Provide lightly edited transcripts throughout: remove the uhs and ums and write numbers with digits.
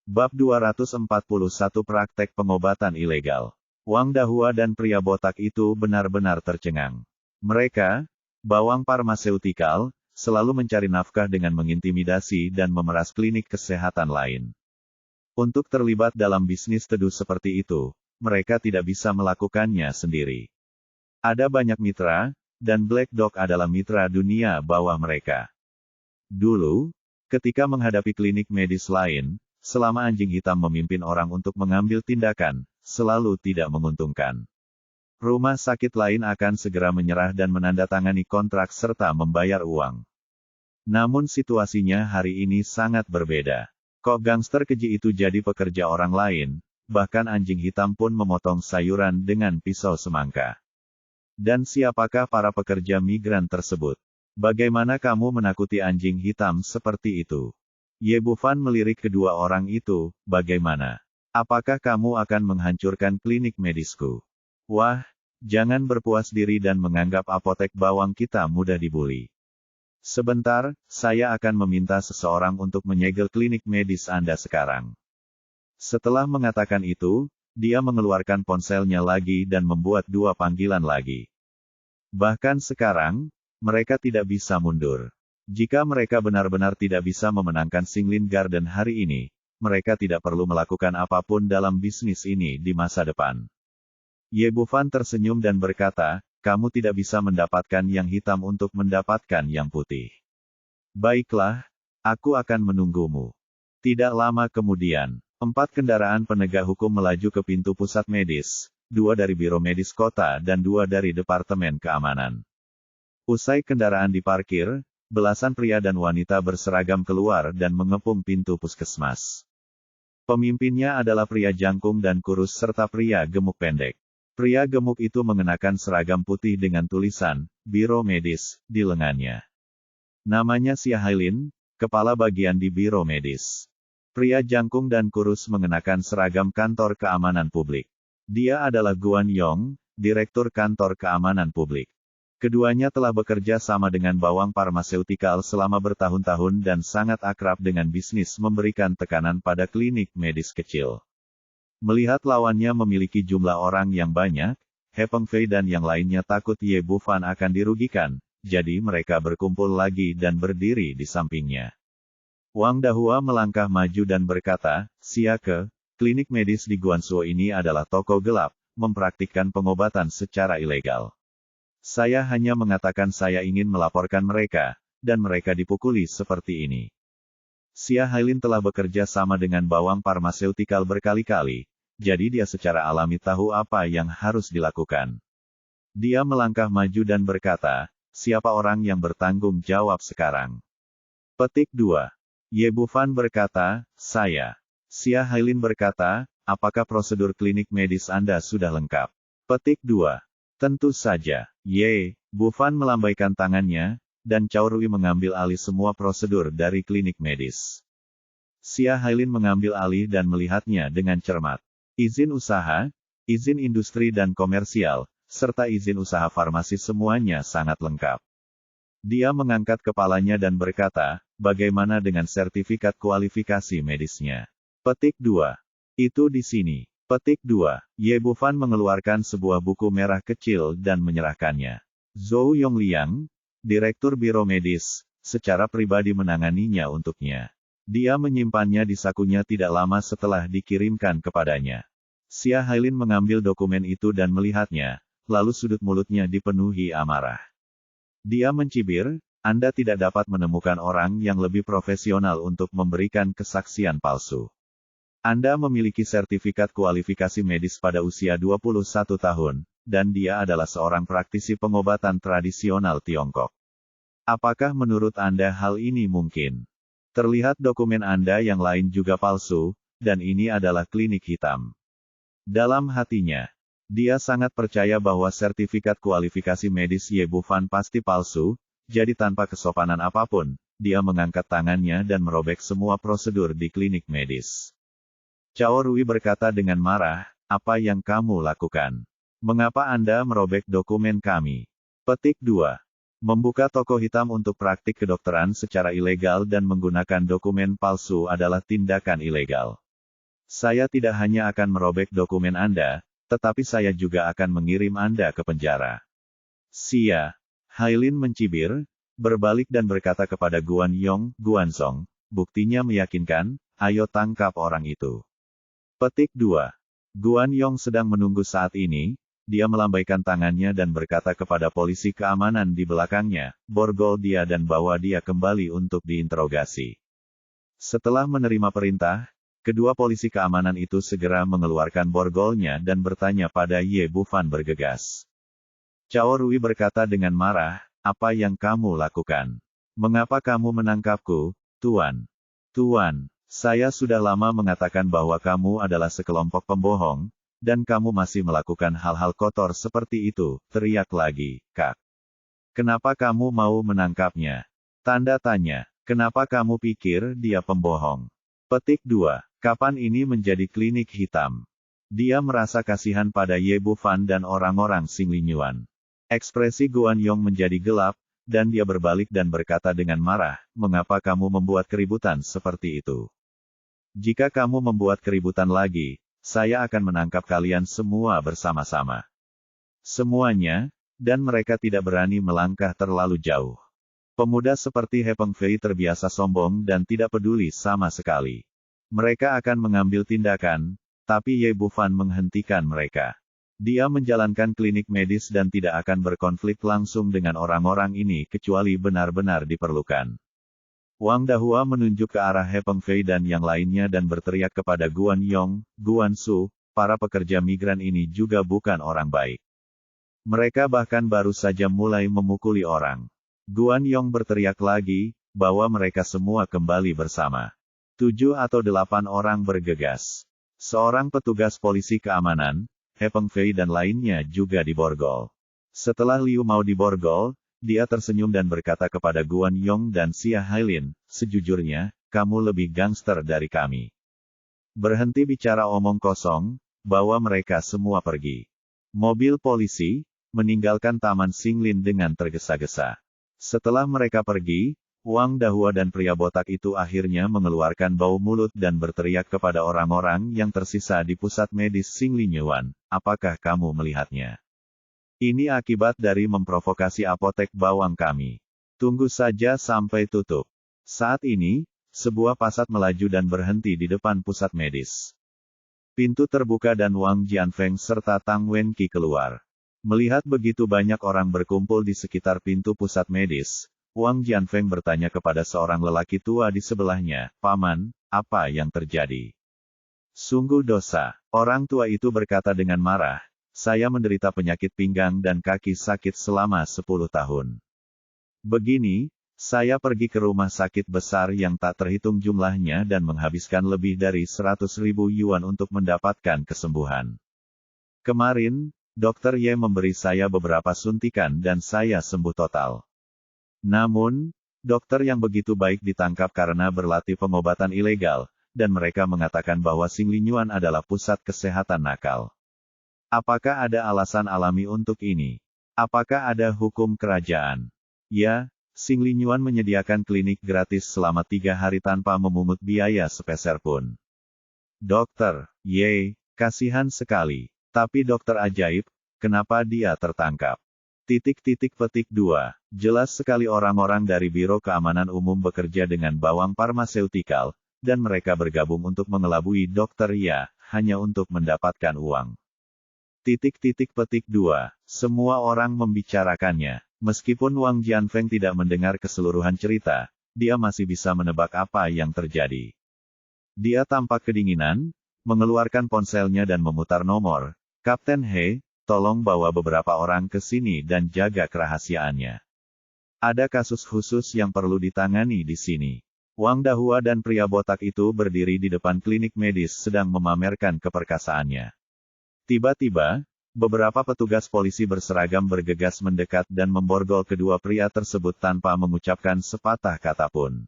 Bab 241 Praktek Pengobatan Ilegal. Wang Dahua dan pria botak itu benar-benar tercengang. Mereka, bawang farmaseutikal, selalu mencari nafkah dengan mengintimidasi dan memeras klinik kesehatan lain. Untuk terlibat dalam bisnis teduh seperti itu, mereka tidak bisa melakukannya sendiri. Ada banyak mitra, dan Black Dog adalah mitra dunia bawah mereka. Dulu, ketika menghadapi klinik medis lain, selama anjing hitam memimpin orang untuk mengambil tindakan, selalu tidak menguntungkan. Rumah sakit lain akan segera menyerah dan menandatangani kontrak serta membayar uang. Namun situasinya hari ini sangat berbeda. Kok gangster keji itu jadi pekerja orang lain, bahkan anjing hitam pun memotong sayuran dengan pisau semangka. Dan siapakah para pekerja migran tersebut? Bagaimana kamu menakuti anjing hitam seperti itu? Ye Bufan melirik kedua orang itu, bagaimana? Apakah kamu akan menghancurkan klinik medisku? Wah, jangan berpuas diri dan menganggap apotek bawang kita mudah dibuli. Sebentar, saya akan meminta seseorang untuk menyegel klinik medis Anda sekarang. Setelah mengatakan itu, dia mengeluarkan ponselnya lagi dan membuat 2 panggilan lagi. Bahkan sekarang, mereka tidak bisa mundur. Jika mereka benar-benar tidak bisa memenangkan Singlin Garden hari ini, mereka tidak perlu melakukan apapun dalam bisnis ini di masa depan. Ye Bufan tersenyum dan berkata, kamu tidak bisa mendapatkan yang hitam untuk mendapatkan yang putih. Baiklah, aku akan menunggumu. Tidak lama kemudian, 4 kendaraan penegak hukum melaju ke pintu pusat medis, 2 dari Biro Medis Kota dan 2 dari Departemen Keamanan. Usai kendaraan diparkir, belasan pria dan wanita berseragam keluar dan mengepung pintu puskesmas. Pemimpinnya adalah pria jangkung dan kurus serta pria gemuk pendek. Pria gemuk itu mengenakan seragam putih dengan tulisan, Biro Medis, di lengannya. Namanya Xia Hailin, kepala bagian di Biro Medis. Pria jangkung dan kurus mengenakan seragam kantor keamanan publik. Dia adalah Guan Yong, Direktur Kantor Keamanan Publik. Keduanya telah bekerja sama dengan bawang farmaseutikal selama bertahun-tahun dan sangat akrab dengan bisnis memberikan tekanan pada klinik medis kecil. Melihat lawannya memiliki jumlah orang yang banyak, He Pengfei dan yang lainnya takut Ye Bufan akan dirugikan, jadi mereka berkumpul lagi dan berdiri di sampingnya. Wang Dahua melangkah maju dan berkata, Siake, klinik medis di Guangzhou ini adalah toko gelap, mempraktikkan pengobatan secara ilegal. Saya hanya mengatakan saya ingin melaporkan mereka, dan mereka dipukuli seperti ini. Xia Hailin telah bekerja sama dengan bawang farmaseutikal berkali-kali, jadi dia secara alami tahu apa yang harus dilakukan. Dia melangkah maju dan berkata, siapa orang yang bertanggung jawab sekarang? Petik 2. Ye Bufan berkata, saya. Xia Hailin berkata, apakah prosedur klinik medis Anda sudah lengkap? Petik 2. Tentu saja. Ye Bufan melambaikan tangannya, dan Cao Rui mengambil alih semua prosedur dari klinik medis. Xia Hailin mengambil alih dan melihatnya dengan cermat. Izin usaha, izin industri dan komersial, serta izin usaha farmasi semuanya sangat lengkap. Dia mengangkat kepalanya dan berkata, bagaimana dengan sertifikat kualifikasi medisnya? Petik 2. Itu di sini. Petik 2. Ye Bufan mengeluarkan sebuah buku merah kecil dan menyerahkannya. Zhou Yongliang, Direktur Biro Medis, secara pribadi menanganinya untuknya. Dia menyimpannya di sakunya tidak lama setelah dikirimkan kepadanya. Xia Hailin mengambil dokumen itu dan melihatnya, lalu sudut mulutnya dipenuhi amarah. Dia mencibir, Anda tidak dapat menemukan orang yang lebih profesional untuk memberikan kesaksian palsu. Anda memiliki sertifikat kualifikasi medis pada usia 21 tahun, dan dia adalah seorang praktisi pengobatan tradisional Tiongkok. Apakah menurut Anda hal ini mungkin? Terlihat dokumen Anda yang lain juga palsu, dan ini adalah klinik hitam. Dalam hatinya, dia sangat percaya bahwa sertifikat kualifikasi medis Ye Bufan pasti palsu, jadi tanpa kesopanan apapun, dia mengangkat tangannya dan merobek semua prosedur di klinik medis. Cao Rui berkata dengan marah, apa yang kamu lakukan? Mengapa Anda merobek dokumen kami? Petik 2. Membuka toko hitam untuk praktik kedokteran secara ilegal dan menggunakan dokumen palsu adalah tindakan ilegal. Saya tidak hanya akan merobek dokumen Anda, tetapi saya juga akan mengirim Anda ke penjara. Sia. Hailin mencibir, berbalik dan berkata kepada Guanzong, buktinya meyakinkan, ayo tangkap orang itu. Petik 2. Guanyong sedang menunggu saat ini, dia melambaikan tangannya dan berkata kepada polisi keamanan di belakangnya, borgol dia dan bawa dia kembali untuk diinterogasi. Setelah menerima perintah, kedua polisi keamanan itu segera mengeluarkan borgolnya dan bertanya pada Ye Bufan bergegas. Cao Rui berkata dengan marah, apa yang kamu lakukan? Mengapa kamu menangkapku, Tuan? Tuan, saya sudah lama mengatakan bahwa kamu adalah sekelompok pembohong, dan kamu masih melakukan hal-hal kotor seperti itu, teriak lagi, Kak. Kenapa kamu mau menangkapnya? Tanda tanya, kenapa kamu pikir dia pembohong? Petik 2. Kapan ini menjadi klinik hitam? Dia merasa kasihan pada Ye Bufan dan orang-orang Xinglinyuan. Ekspresi Guanyong menjadi gelap, dan dia berbalik dan berkata dengan marah, mengapa kamu membuat keributan seperti itu? Jika kamu membuat keributan lagi, saya akan menangkap kalian semua bersama-sama. Semuanya, dan mereka tidak berani melangkah terlalu jauh. Pemuda seperti He Pengfei terbiasa sombong dan tidak peduli sama sekali. Mereka akan mengambil tindakan, tapi Ye Bufan menghentikan mereka. Dia menjalankan klinik medis dan tidak akan berkonflik langsung dengan orang-orang ini kecuali benar-benar diperlukan. Wang Dahua menunjuk ke arah He Pengfei dan yang lainnya dan berteriak kepada Guanyong, Guansu, para pekerja migran ini juga bukan orang baik. Mereka bahkan baru saja mulai memukuli orang. Guanyong berteriak lagi, bahwa mereka semua kembali bersama. 7 atau 8 orang bergegas. Seorang petugas polisi keamanan, He Pengfei dan lainnya juga diborgol. Setelah Liu mau diborgol, dia tersenyum dan berkata kepada Guanyong dan Xia Hailin, sejujurnya, kamu lebih gangster dari kami. Berhenti bicara omong kosong, bawa mereka semua pergi. Mobil polisi, meninggalkan Taman Xinglin dengan tergesa-gesa. Setelah mereka pergi, Wang Dahua dan pria botak itu akhirnya mengeluarkan bau mulut dan berteriak kepada orang-orang yang tersisa di pusat medis Xinglinyuan, apakah kamu melihatnya? Ini akibat dari memprovokasi apotek bawang kami. Tunggu saja sampai tutup. Saat ini, sebuah pasat melaju dan berhenti di depan pusat medis. Pintu terbuka dan Wang Jianfeng serta Tang Wenqi keluar. Melihat begitu banyak orang berkumpul di sekitar pintu pusat medis, Wang Jianfeng bertanya kepada seorang lelaki tua di sebelahnya, Paman, apa yang terjadi? Sungguh dosa. Orang tua itu berkata dengan marah, saya menderita penyakit pinggang dan kaki sakit selama 10 tahun. Begini, saya pergi ke rumah sakit besar yang tak terhitung jumlahnya dan menghabiskan lebih dari 100.000 yuan untuk mendapatkan kesembuhan. Kemarin, Dokter Ye memberi saya beberapa suntikan dan saya sembuh total. Namun, dokter yang begitu baik ditangkap karena berlatih pengobatan ilegal, dan mereka mengatakan bahwa Xinglinyuan adalah pusat kesehatan nakal. Apakah ada alasan alami untuk ini? Apakah ada hukum kerajaan? Ya, Xinglinyuan menyediakan klinik gratis selama 3 hari tanpa memungut biaya sepeser pun. Dokter Ye, kasihan sekali. Tapi dokter ajaib, kenapa dia tertangkap? Petik 2. Jelas sekali orang-orang dari Biro Keamanan Umum bekerja dengan bawang farmaseutikal, dan mereka bergabung untuk mengelabui Dokter Ye, hanya untuk mendapatkan uang. Petik 2. Semua orang membicarakannya. Meskipun Wang Jianfeng tidak mendengar keseluruhan cerita, dia masih bisa menebak apa yang terjadi. Dia tampak kedinginan, mengeluarkan ponselnya dan memutar nomor. Kapten He, tolong bawa beberapa orang ke sini dan jaga kerahasiaannya. Ada kasus khusus yang perlu ditangani di sini. Wang Dahua dan pria botak itu berdiri di depan klinik medis sedang memamerkan keperkasaannya. Tiba-tiba, beberapa petugas polisi berseragam bergegas mendekat dan memborgol kedua pria tersebut tanpa mengucapkan sepatah kata pun.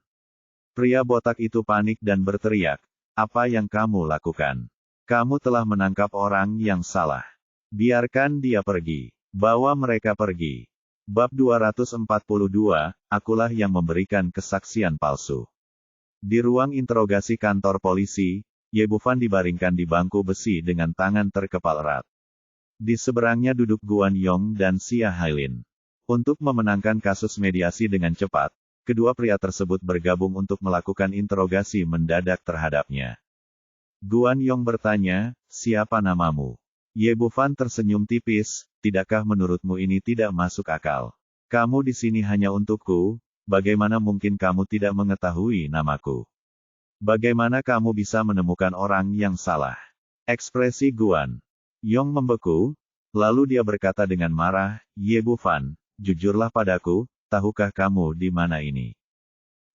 Pria botak itu panik dan berteriak, apa yang kamu lakukan? Kamu telah menangkap orang yang salah. Biarkan dia pergi. Bawa mereka pergi. Bab 242, akulah yang memberikan kesaksian palsu. Di ruang interogasi kantor polisi, Ye Bufan dibaringkan di bangku besi dengan tangan terkepal erat. Di seberangnya duduk Guan Yong dan Xia Hailin. Untuk memenangkan kasus mediasi dengan cepat, kedua pria tersebut bergabung untuk melakukan interogasi mendadak terhadapnya. Guan Yong bertanya, "Siapa namamu?" Ye Bufan tersenyum tipis, "Tidakkah menurutmu ini tidak masuk akal? Kamu di sini hanya untukku, bagaimana mungkin kamu tidak mengetahui namaku? Bagaimana kamu bisa menemukan orang yang salah?" Ekspresi Guan Yong membeku, lalu dia berkata dengan marah, "Ye Bufan, jujurlah padaku, tahukah kamu di mana ini?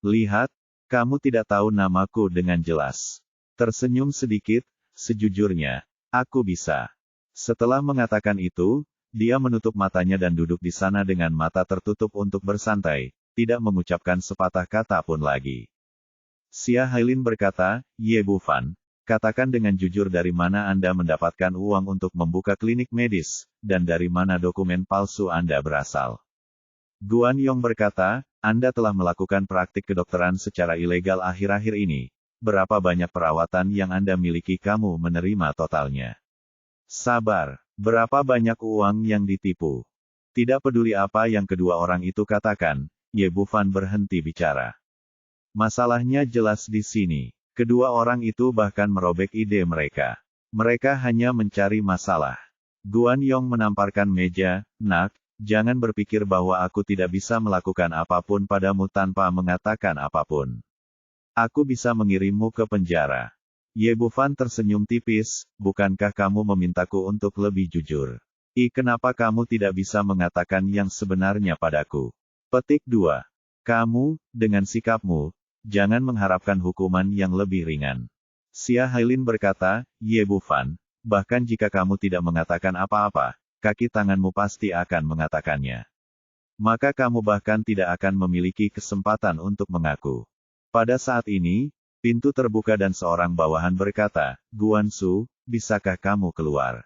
Lihat, kamu tidak tahu namaku dengan jelas." Tersenyum sedikit, "Sejujurnya, aku bisa." Setelah mengatakan itu, dia menutup matanya dan duduk di sana dengan mata tertutup untuk bersantai, tidak mengucapkan sepatah kata pun lagi. Xia Hailin berkata, "Ye Bufan, katakan dengan jujur dari mana Anda mendapatkan uang untuk membuka klinik medis, dan dari mana dokumen palsu Anda berasal?" Guan Yong berkata, "Anda telah melakukan praktik kedokteran secara ilegal akhir-akhir ini. Berapa banyak perawatan yang Anda miliki kamu menerima totalnya? Sabar, berapa banyak uang yang ditipu?" Tidak peduli apa yang kedua orang itu katakan, Ye Bufan berhenti bicara. Masalahnya jelas di sini. Kedua orang itu bahkan merobek ide mereka. Mereka hanya mencari masalah. Guan Yong menamparkan meja, "Nak, jangan berpikir bahwa aku tidak bisa melakukan apapun padamu tanpa mengatakan apapun. Aku bisa mengirimmu ke penjara." Ye Bufan tersenyum tipis, "Bukankah kamu memintaku untuk lebih jujur? Kenapa kamu tidak bisa mengatakan yang sebenarnya padaku?" Petik 2. Kamu, dengan sikapmu, jangan mengharapkan hukuman yang lebih ringan. Xia Hailin berkata, "Ye Bufan, bahkan jika kamu tidak mengatakan apa-apa, kaki tanganmu pasti akan mengatakannya. Maka kamu bahkan tidak akan memiliki kesempatan untuk mengaku." Pada saat ini, pintu terbuka dan seorang bawahan berkata, "Guan Su, bisakah kamu keluar?"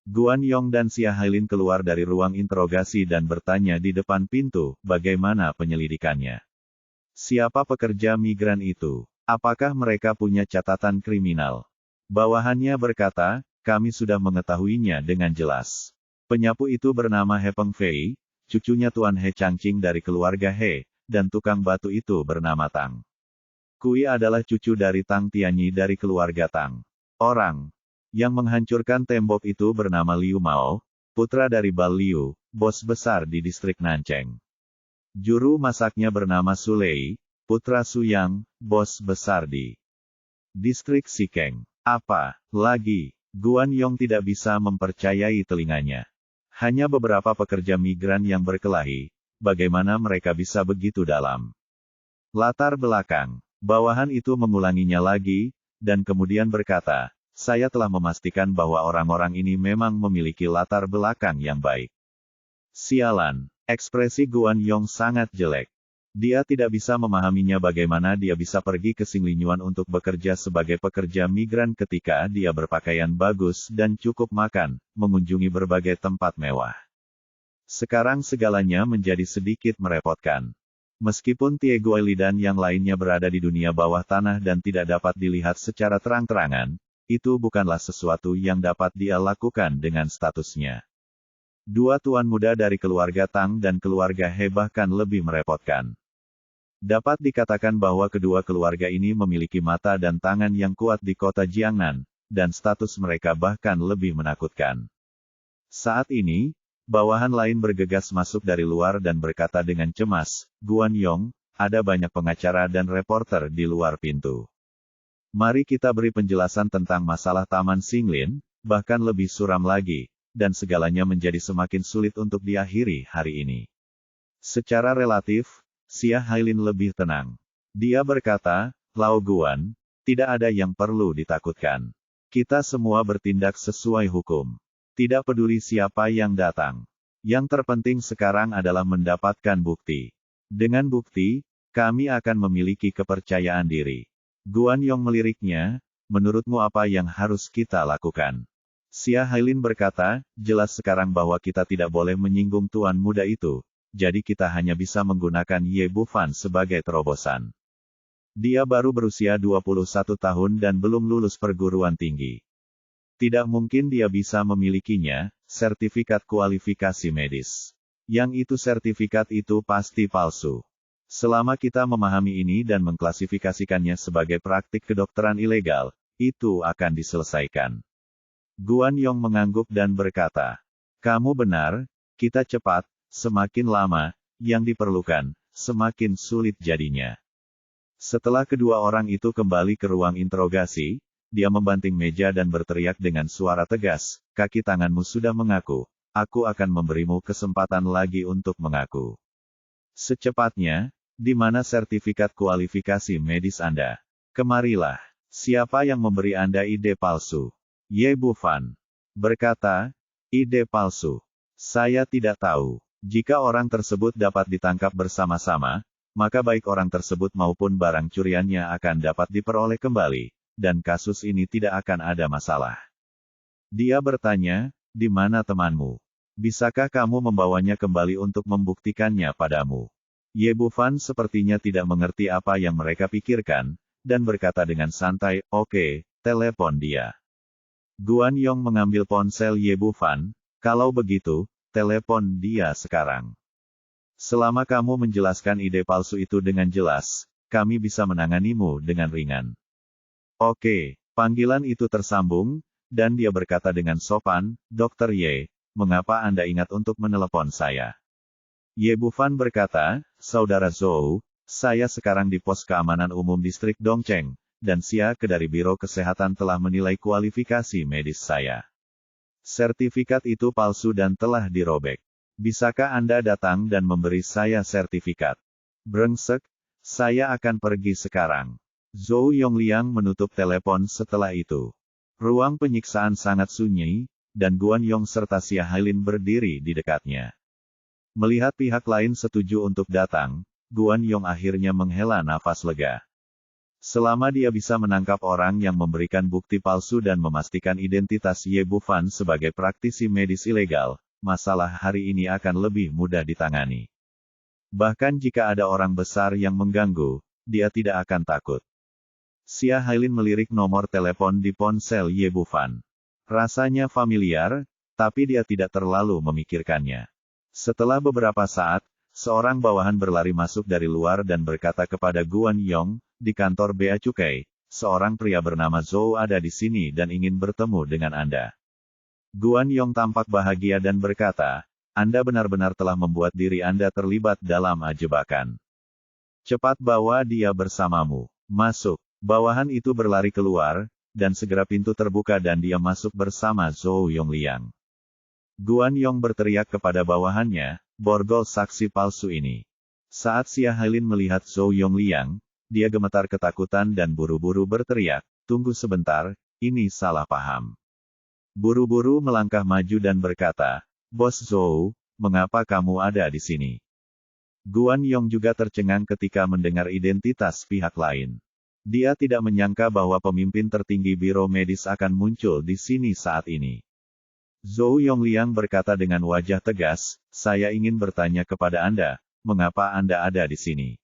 Guan Yong dan Xia Hailin keluar dari ruang interogasi dan bertanya di depan pintu, bagaimana penyelidikannya. Siapa pekerja migran itu? Apakah mereka punya catatan kriminal? Bawahannya berkata, "Kami sudah mengetahuinya dengan jelas. Penyapu itu bernama He Peng Fei, cucunya Tuan He Changqing dari keluarga He, dan tukang batu itu bernama Tang Kui adalah cucu dari Tang Tianyi dari keluarga Tang. Orang yang menghancurkan tembok itu bernama Liu Mao, putra dari Bal Liu, bos besar di distrik Nancheng. Juru masaknya bernama Su Lei, putra Su Yang, bos besar di distrik Xikeng. Apa lagi? Guan Yong tidak bisa mempercayai telinganya. Hanya beberapa pekerja migran yang berkelahi, bagaimana mereka bisa begitu dalam? Latar belakang. Bawahan itu mengulanginya lagi, dan kemudian berkata, "Saya telah memastikan bahwa orang-orang ini memang memiliki latar belakang yang baik." Sialan, ekspresi Guan Yong sangat jelek. Dia tidak bisa memahaminya bagaimana dia bisa pergi ke Xinglinyuan untuk bekerja sebagai pekerja migran ketika dia berpakaian bagus dan cukup makan, mengunjungi berbagai tempat mewah. Sekarang segalanya menjadi sedikit merepotkan. Meskipun Tie Guili dan yang lainnya berada di dunia bawah tanah dan tidak dapat dilihat secara terang-terangan, itu bukanlah sesuatu yang dapat dia lakukan dengan statusnya. Dua tuan muda dari keluarga Tang dan keluarga He bahkan lebih merepotkan. Dapat dikatakan bahwa kedua keluarga ini memiliki mata dan tangan yang kuat di kota Jiangnan, dan status mereka bahkan lebih menakutkan. Saat ini, bawahan lain bergegas masuk dari luar dan berkata dengan cemas, "Guan Yong, ada banyak pengacara dan reporter di luar pintu. Mari kita beri penjelasan tentang masalah Taman Xinglin, bahkan lebih suram lagi, dan segalanya menjadi semakin sulit untuk diakhiri hari ini." Secara relatif, Xia Hailin lebih tenang. Dia berkata, "Lao Guan, tidak ada yang perlu ditakutkan. Kita semua bertindak sesuai hukum. Tidak peduli siapa yang datang. Yang terpenting sekarang adalah mendapatkan bukti. Dengan bukti, kami akan memiliki kepercayaan diri." Guan Yong meliriknya, "Menurutmu apa yang harus kita lakukan?" Xia Hailin berkata, "Jelas sekarang bahwa kita tidak boleh menyinggung tuan muda itu, jadi kita hanya bisa menggunakan Ye Bufan sebagai terobosan. Dia baru berusia 21 tahun dan belum lulus perguruan tinggi. Tidak mungkin dia bisa memilikinya, sertifikat kualifikasi medis. Yang itu sertifikat itu pasti palsu. Selama kita memahami ini dan mengklasifikasikannya sebagai praktik kedokteran ilegal, itu akan diselesaikan. Guan Yong mengangguk dan berkata, kamu benar, kita cepat, semakin lama, yang diperlukan, semakin sulit jadinya. Setelah kedua orang itu kembali ke ruang interogasi, dia membanting meja dan berteriak dengan suara tegas, kaki tanganmu sudah mengaku, aku akan memberimu kesempatan lagi untuk mengaku. Secepatnya, di mana sertifikat kualifikasi medis Anda? Kemarilah. Siapa yang memberi Anda ide palsu? Ye Bufan berkata, ide palsu. Saya tidak tahu. Jika orang tersebut dapat ditangkap bersama-sama, maka baik orang tersebut maupun barang curiannya akan dapat diperoleh kembali, dan kasus ini tidak akan ada masalah. Dia bertanya, di mana temanmu? Bisakah kamu membawanya kembali untuk membuktikannya padamu? Ye Bufan sepertinya tidak mengerti apa yang mereka pikirkan, dan berkata dengan santai, oke, telepon dia. Guan Yong mengambil ponsel Ye Bufan, kalau begitu, telepon dia sekarang. Selama kamu menjelaskan ide palsu itu dengan jelas, kami bisa menanganimu dengan ringan. Oke, panggilan itu tersambung, dan dia berkata dengan sopan, Dr. Ye, mengapa Anda ingat untuk menelepon saya? Ye Bufan berkata, Saudara Zhou, saya sekarang di pos keamanan umum distrik Dongcheng, dan Xia dari Biro Kesehatan telah menilai kualifikasi medis saya. Sertifikat itu palsu dan telah dirobek. Bisakah Anda datang dan memberi saya sertifikat? Brengsek, saya akan pergi sekarang. Zhou Yongliang menutup telepon setelah itu. Ruang penyiksaan sangat sunyi, dan Guan Yong serta Xia Hailin berdiri di dekatnya. Melihat pihak lain setuju untuk datang, Guan Yong akhirnya menghela nafas lega. Selama dia bisa menangkap orang yang memberikan bukti palsu dan memastikan identitas Ye Bufan sebagai praktisi medis ilegal, masalah hari ini akan lebih mudah ditangani. Bahkan jika ada orang besar yang mengganggu, dia tidak akan takut. Xia Hailin melirik nomor telepon di ponsel Ye Bufan. Rasanya familiar, tapi dia tidak terlalu memikirkannya. Setelah beberapa saat, seorang bawahan berlari masuk dari luar dan berkata kepada Guan Yong, di kantor Bea Cukai, seorang pria bernama Zhou ada di sini dan ingin bertemu dengan Anda. Guan Yong tampak bahagia dan berkata, Anda benar-benar telah membuat diri Anda terlibat dalam jebakan. Cepat bawa dia bersamamu. Masuk. Bawahan itu berlari keluar, dan segera pintu terbuka dan dia masuk bersama Zhou Yongliang. Guan Yong berteriak kepada bawahannya, borgol saksi palsu ini. Saat Xia Hailin melihat Zhou Yongliang, dia gemetar ketakutan dan buru-buru berteriak, tunggu sebentar, ini salah paham. Buru-buru melangkah maju dan berkata, Bos Zhou, mengapa kamu ada di sini? Guan Yong juga tercengang ketika mendengar identitas pihak lain. Dia tidak menyangka bahwa pemimpin tertinggi biro medis akan muncul di sini saat ini. Zhou Yongliang berkata dengan wajah tegas, saya ingin bertanya kepada Anda, mengapa Anda ada di sini?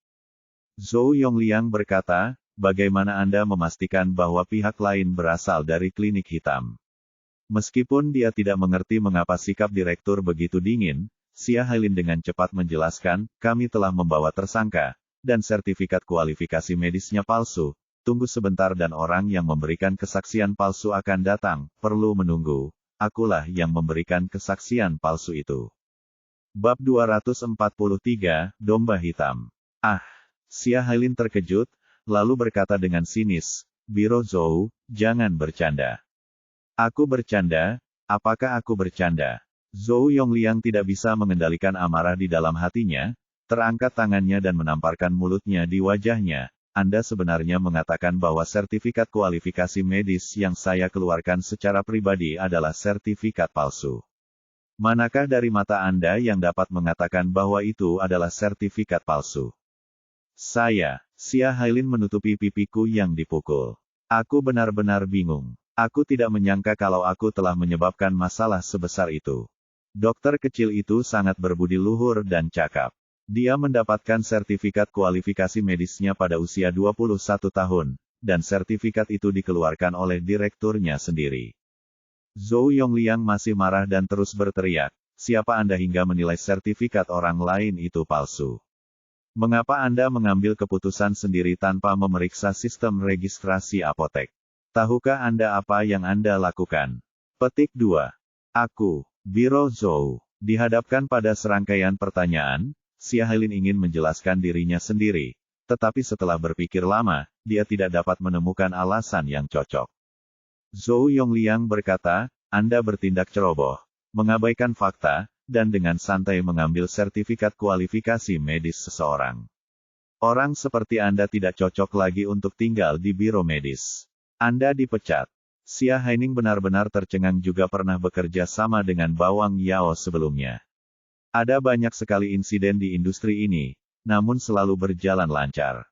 Zhou Yongliang berkata, bagaimana Anda memastikan bahwa pihak lain berasal dari klinik hitam? Meskipun dia tidak mengerti mengapa sikap direktur begitu dingin, Xia Hailin dengan cepat menjelaskan, kami telah membawa tersangka, dan sertifikat kualifikasi medisnya palsu. Tunggu sebentar dan orang yang memberikan kesaksian palsu akan datang, perlu menunggu. Akulah yang memberikan kesaksian palsu itu. Bab 243, Domba Hitam. Xia Hailin terkejut, lalu berkata dengan sinis, Biro Zhou, jangan bercanda. Aku bercanda, apakah aku bercanda? Zhou Yongliang tidak bisa mengendalikan amarah di dalam hatinya, terangkat tangannya dan menamparkan mulutnya di wajahnya. Anda sebenarnya mengatakan bahwa sertifikat kualifikasi medis yang saya keluarkan secara pribadi adalah sertifikat palsu. Manakah dari mata Anda yang dapat mengatakan bahwa itu adalah sertifikat palsu? Saya, Xia Hailin menutupi pipiku yang dipukul. Aku benar-benar bingung. Aku tidak menyangka kalau aku telah menyebabkan masalah sebesar itu. Dokter kecil itu sangat berbudi luhur dan cakap. Dia mendapatkan sertifikat kualifikasi medisnya pada usia 21 tahun, dan sertifikat itu dikeluarkan oleh direkturnya sendiri. Zhou Yongliang masih marah dan terus berteriak, "Siapa Anda hingga menilai sertifikat orang lain itu palsu? Mengapa Anda mengambil keputusan sendiri tanpa memeriksa sistem registrasi apotek? Tahukah Anda apa yang Anda lakukan?" Petik 2. Aku, Biro Zhou. Dihadapkan pada serangkaian pertanyaan, Xia Hailin ingin menjelaskan dirinya sendiri, tetapi setelah berpikir lama, dia tidak dapat menemukan alasan yang cocok. Zhou Yongliang berkata, "Anda bertindak ceroboh, mengabaikan fakta, dan dengan santai mengambil sertifikat kualifikasi medis seseorang. Orang seperti Anda tidak cocok lagi untuk tinggal di biro medis. Anda dipecat." Xia Haining benar-benar tercengang, juga pernah bekerja sama dengan Bawang Yao sebelumnya. Ada banyak sekali insiden di industri ini, namun selalu berjalan lancar.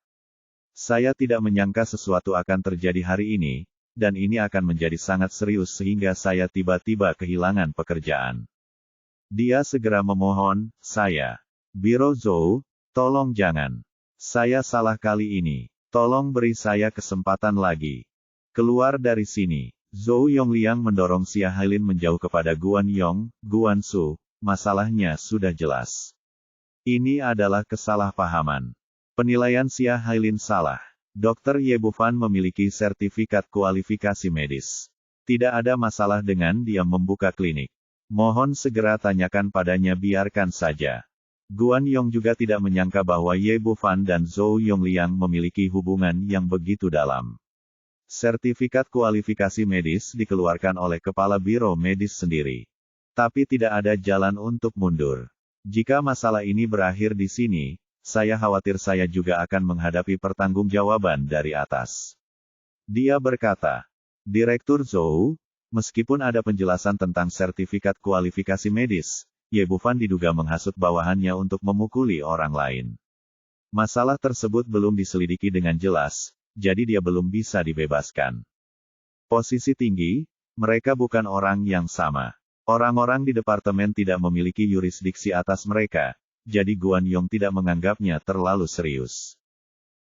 Saya tidak menyangka sesuatu akan terjadi hari ini, dan ini akan menjadi sangat serius sehingga saya tiba-tiba kehilangan pekerjaan. Dia segera memohon, "Saya, Biro Zhou, tolong jangan. Saya salah kali ini. Tolong beri saya kesempatan lagi. Keluar dari sini." Zhou Yongliang mendorong Xia Hailin menjauh kepada Guan Yong, "Guan Su, masalahnya sudah jelas. Ini adalah kesalahpahaman. Penilaian Xia Hailin salah. Dr. Ye Bufan memiliki sertifikat kualifikasi medis. Tidak ada masalah dengan dia membuka klinik. Mohon segera tanyakan padanya, biarkan saja." Guan Yong juga tidak menyangka bahwa Ye Bufan dan Zhou Yongliang memiliki hubungan yang begitu dalam. Sertifikat kualifikasi medis dikeluarkan oleh kepala biro medis sendiri. Tapi tidak ada jalan untuk mundur. Jika masalah ini berakhir di sini, saya khawatir saya juga akan menghadapi pertanggungjawaban dari atas. Dia berkata, "Direktur Zhou, meskipun ada penjelasan tentang sertifikat kualifikasi medis, Ye Bufan diduga menghasut bawahannya untuk memukuli orang lain. Masalah tersebut belum diselidiki dengan jelas, jadi dia belum bisa dibebaskan. Posisi tinggi, mereka bukan orang yang sama. Orang-orang di departemen tidak memiliki yurisdiksi atas mereka, jadi Guan Yong tidak menganggapnya terlalu serius.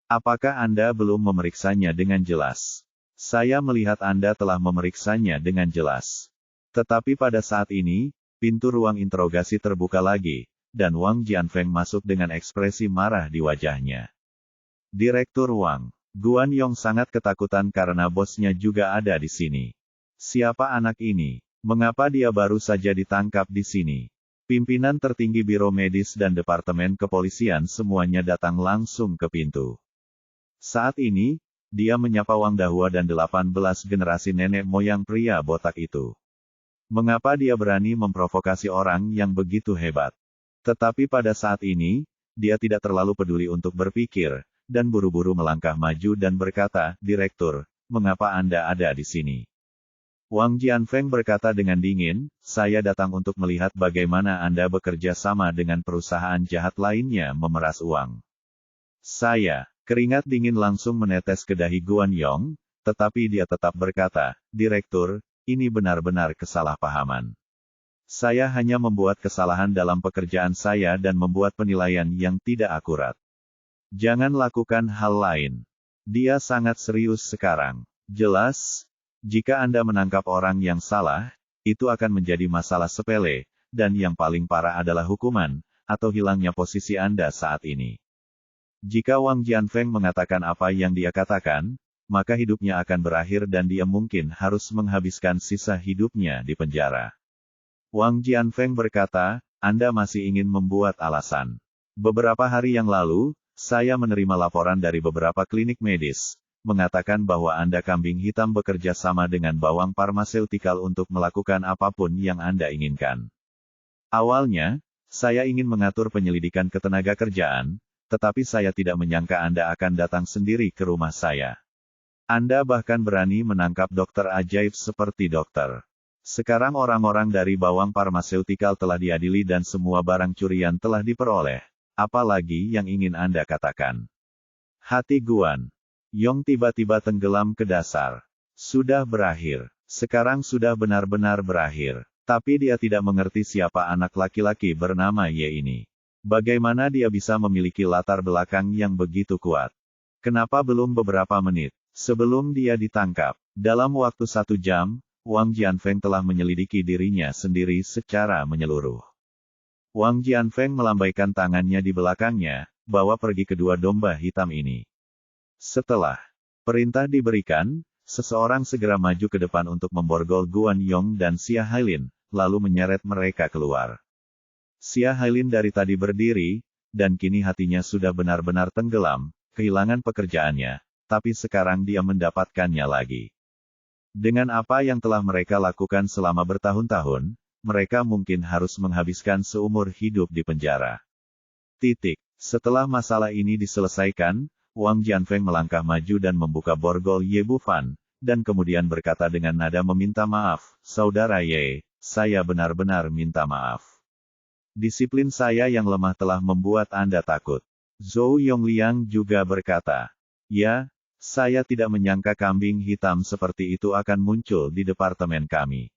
Apakah Anda belum memeriksanya dengan jelas? Saya melihat Anda telah memeriksanya dengan jelas. Tetapi pada saat ini, pintu ruang interogasi terbuka lagi, dan Wang Jianfeng masuk dengan ekspresi marah di wajahnya. Direktur Wang, Guan Yong sangat ketakutan karena bosnya juga ada di sini. Siapa anak ini? Mengapa dia baru saja ditangkap di sini? Pimpinan tertinggi biro medis dan departemen kepolisian semuanya datang langsung ke pintu. Saat ini, dia menyapa Wang Dahua dan 18 generasi nenek moyang pria botak itu. Mengapa dia berani memprovokasi orang yang begitu hebat? Tetapi pada saat ini, dia tidak terlalu peduli untuk berpikir, dan buru-buru melangkah maju dan berkata, "Direktur, mengapa Anda ada di sini?" Wang Jianfeng berkata dengan dingin, "Saya datang untuk melihat bagaimana Anda bekerja sama dengan perusahaan jahat lainnya memeras uang." Keringat dingin langsung menetes ke dahi Guan Yong, tetapi dia tetap berkata, "Direktur, ini benar-benar kesalahpahaman. Saya hanya membuat kesalahan dalam pekerjaan saya dan membuat penilaian yang tidak akurat. Jangan lakukan hal lain." Dia sangat serius sekarang. Jelas, jika Anda menangkap orang yang salah, itu akan menjadi masalah sepele, dan yang paling parah adalah hukuman, atau hilangnya posisi Anda saat ini. Jika Wang Jianfeng mengatakan apa yang dia katakan, maka hidupnya akan berakhir dan dia mungkin harus menghabiskan sisa hidupnya di penjara. Wang Jianfeng berkata, "Anda masih ingin membuat alasan. Beberapa hari yang lalu, saya menerima laporan dari beberapa klinik medis, mengatakan bahwa Anda kambing hitam bekerja sama dengan Bawang Pharmaceutical untuk melakukan apapun yang Anda inginkan. Awalnya, saya ingin mengatur penyelidikan ketenaga kerjaan, tetapi saya tidak menyangka Anda akan datang sendiri ke rumah saya. Anda bahkan berani menangkap dokter ajaib seperti dokter. Sekarang orang-orang dari Bawang Pharmaceutical telah diadili dan semua barang curian telah diperoleh. Apalagi yang ingin Anda katakan?" Hati Guan Yong tiba-tiba tenggelam ke dasar. Sudah berakhir. Sekarang sudah benar-benar berakhir. Tapi dia tidak mengerti siapa anak laki-laki bernama Ye ini. Bagaimana dia bisa memiliki latar belakang yang begitu kuat? Kenapa belum beberapa menit sebelum dia ditangkap? Dalam waktu 1 jam, Wang Jianfeng telah menyelidiki dirinya sendiri secara menyeluruh. Wang Jianfeng melambaikan tangannya di belakangnya, bawa pergi kedua domba hitam ini. Setelah perintah diberikan, seseorang segera maju ke depan untuk memborgol Guan Yong dan Xia Hailin, lalu menyeret mereka keluar. Xia Hailin dari tadi berdiri, dan kini hatinya sudah benar-benar tenggelam, kehilangan pekerjaannya, tapi sekarang dia mendapatkannya lagi. Dengan apa yang telah mereka lakukan selama bertahun-tahun, mereka mungkin harus menghabiskan seumur hidup di penjara. Setelah masalah ini diselesaikan, Wang Jianfeng melangkah maju dan membuka borgol Ye Bufan, dan kemudian berkata dengan nada meminta maaf, "Saudara Ye, saya benar-benar minta maaf. Disiplin saya yang lemah telah membuat Anda takut." Zhou Yongliang juga berkata, "Ya, saya tidak menyangka kambing hitam seperti itu akan muncul di departemen kami.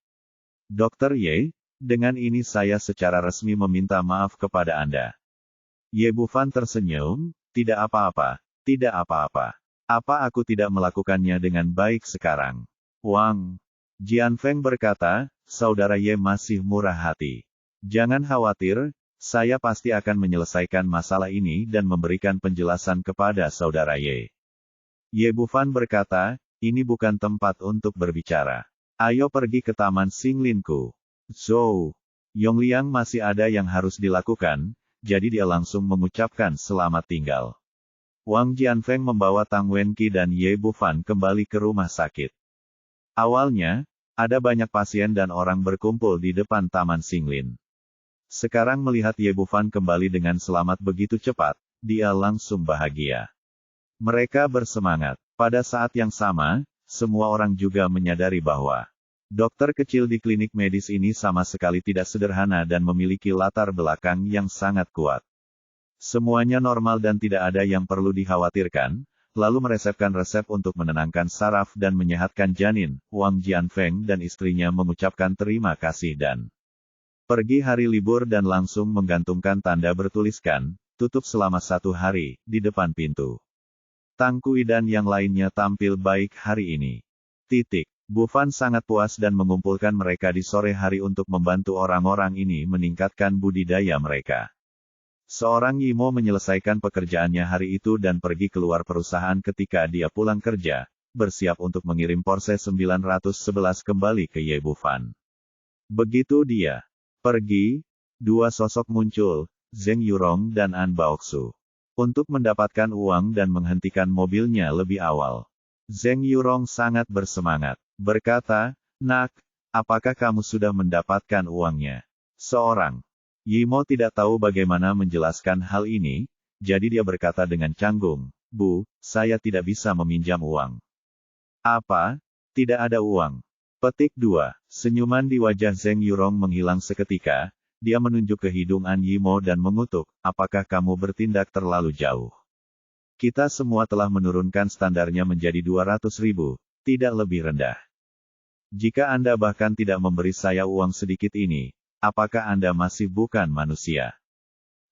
Dr. Ye, dengan ini saya secara resmi meminta maaf kepada Anda." Ye Bufan tersenyum, "Tidak apa-apa, tidak apa-apa. Apa aku tidak melakukannya dengan baik sekarang?" Wang Jianfeng berkata, "Saudara Ye masih murah hati. Jangan khawatir, saya pasti akan menyelesaikan masalah ini dan memberikan penjelasan kepada saudara Ye." Ye Bufan berkata, "Ini bukan tempat untuk berbicara. Ayo pergi ke Taman Xinglinku." Zhou Yongliang masih ada yang harus dilakukan, jadi dia langsung mengucapkan selamat tinggal. Wang Jianfeng membawa Tang Wenqi dan Ye Bufan kembali ke rumah sakit. Awalnya, ada banyak pasien dan orang berkumpul di depan Taman Xinglin. Sekarang melihat Ye Bufan kembali dengan selamat begitu cepat, dia langsung bahagia. Mereka bersemangat. Pada saat yang sama, semua orang juga menyadari bahwa dokter kecil di klinik medis ini sama sekali tidak sederhana dan memiliki latar belakang yang sangat kuat. Semuanya normal dan tidak ada yang perlu dikhawatirkan, lalu meresepkan resep untuk menenangkan saraf dan menyehatkan janin. Wang Jianfeng dan istrinya mengucapkan terima kasih dan pergi hari libur dan langsung menggantungkan tanda bertuliskan, "Tutup selama 1 hari," di depan pintu. Tang Kui dan yang lainnya tampil baik hari ini. Bufan sangat puas dan mengumpulkan mereka di sore hari untuk membantu orang-orang ini meningkatkan budidaya mereka. Seorang Yimo menyelesaikan pekerjaannya hari itu dan pergi keluar perusahaan ketika dia pulang kerja, bersiap untuk mengirim Porsche 911 kembali ke Ye Bufan. Begitu dia pergi, 2 sosok muncul, Zheng Yurong dan An Baoxu, untuk mendapatkan uang dan menghentikan mobilnya lebih awal. Zheng Yurong sangat bersemangat, berkata, "Nak, apakah kamu sudah mendapatkan uangnya?" Seorang Yimo tidak tahu bagaimana menjelaskan hal ini, jadi dia berkata dengan canggung, "Bu, saya tidak bisa meminjam uang." "Apa? Tidak ada uang?" Petik 2. Senyuman di wajah Zheng Yurong menghilang seketika. Dia menunjuk ke hidung An Yimo dan mengutuk, "Apakah kamu bertindak terlalu jauh? Kita semua telah menurunkan standarnya menjadi 200.000, tidak lebih rendah. Jika Anda bahkan tidak memberi saya uang sedikit ini, apakah Anda masih bukan manusia?"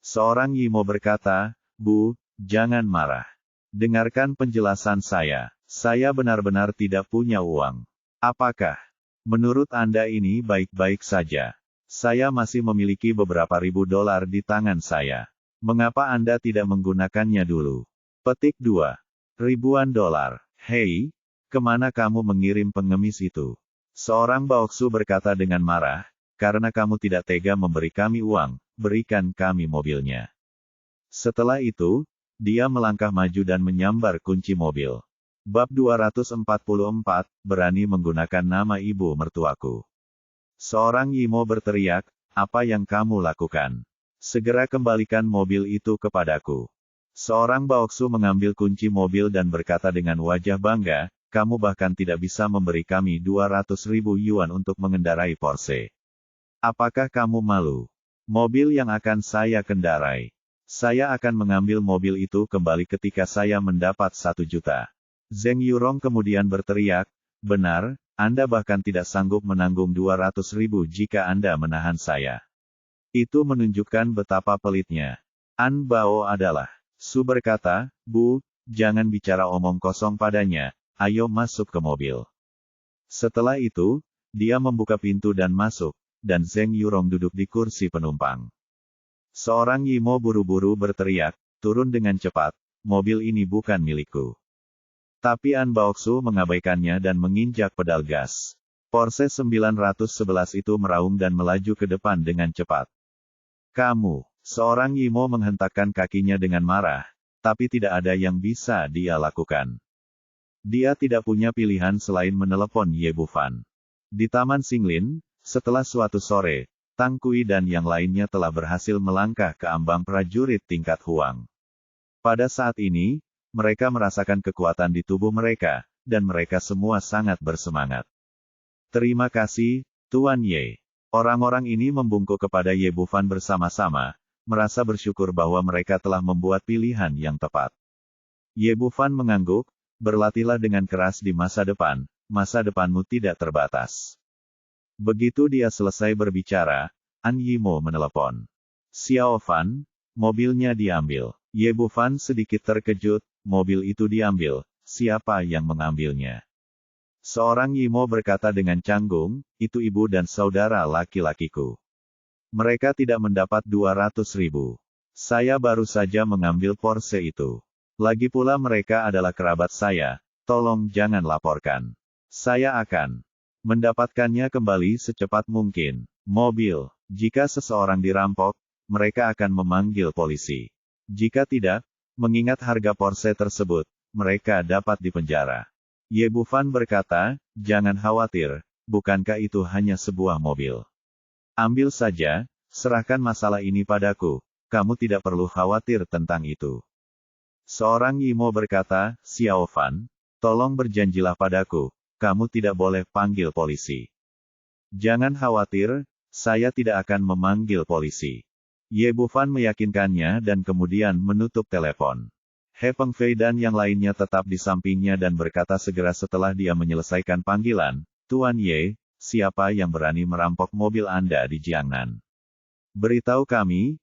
Seorang Yimo berkata, "Bu, jangan marah. Dengarkan penjelasan saya benar-benar tidak punya uang. Apakah menurut Anda ini baik-baik saja? Saya masih memiliki beberapa ribu dolar di tangan saya. Mengapa Anda tidak menggunakannya dulu?" Petik 2. Ribuan dolar. "Hei, kemana kamu mengirim pengemis itu?" Seorang Baoxu berkata dengan marah, "Karena kamu tidak tega memberi kami uang, berikan kami mobilnya." Setelah itu, dia melangkah maju dan menyambar kunci mobil. Bab 244, berani menggunakan nama ibu mertuaku. Seorang Yimo berteriak, "Apa yang kamu lakukan? Segera kembalikan mobil itu kepadaku." Seorang Baoxu mengambil kunci mobil dan berkata dengan wajah bangga, "Kamu bahkan tidak bisa memberi kami 200.000 yuan untuk mengendarai Porsche. Apakah kamu malu? Mobil yang akan saya kendarai. Saya akan mengambil mobil itu kembali ketika saya mendapat 1 juta. Zheng Yurong kemudian berteriak, "Benar, Anda bahkan tidak sanggup menanggung 200.000 jika Anda menahan saya." Itu menunjukkan betapa pelitnya An Bao adalah. Su berkata, Bu, jangan bicara omong kosong padanya, ayo masuk ke mobil. Setelah itu, dia membuka pintu dan masuk, dan Zheng Yurong duduk di kursi penumpang. Seorang Yimo buru-buru berteriak, turun dengan cepat, mobil ini bukan milikku. Tapi An Baoxu mengabaikannya dan menginjak pedal gas. Porsche 911 itu meraung dan melaju ke depan dengan cepat. Kamu, seorang Yimo menghentakkan kakinya dengan marah, tapi tidak ada yang bisa dia lakukan. Dia tidak punya pilihan selain menelepon Ye Bufan. Di Taman Xinglin, setelah suatu sore, Tang Kui dan yang lainnya telah berhasil melangkah ke ambang prajurit tingkat Huang. Pada saat ini, mereka merasakan kekuatan di tubuh mereka, dan mereka semua sangat bersemangat. Terima kasih, Tuan Ye. Orang-orang ini membungkuk kepada Ye Bufan bersama-sama, merasa bersyukur bahwa mereka telah membuat pilihan yang tepat. Ye Bufan mengangguk, berlatihlah dengan keras di masa depanmu tidak terbatas. Begitu dia selesai berbicara, An Yimo menelepon. Xiao Fan, mobilnya diambil. Ye Bufan sedikit terkejut, mobil itu diambil, siapa yang mengambilnya? Seorang Yimo berkata dengan canggung, itu ibu dan saudara laki-lakiku. Mereka tidak mendapat 200.000. Saya baru saja mengambil Porsche itu. Lagi pula mereka adalah kerabat saya, tolong jangan laporkan. Saya akan mendapatkannya kembali secepat mungkin. Mobil, jika seseorang dirampok, mereka akan memanggil polisi. Jika tidak, mengingat harga Porsche tersebut, mereka dapat dipenjara. Ye Bufan berkata, jangan khawatir, bukankah itu hanya sebuah mobil? Ambil saja, serahkan masalah ini padaku, kamu tidak perlu khawatir tentang itu. Seorang Yimo berkata, Xiao Fan, tolong berjanjilah padaku, kamu tidak boleh panggil polisi. Jangan khawatir, saya tidak akan memanggil polisi. Ye Bufan meyakinkannya dan kemudian menutup telepon. He Pengfei dan yang lainnya tetap di sampingnya dan berkata segera setelah dia menyelesaikan panggilan, Tuan Ye, siapa yang berani merampok mobil Anda di Jiangnan? Beritahu kami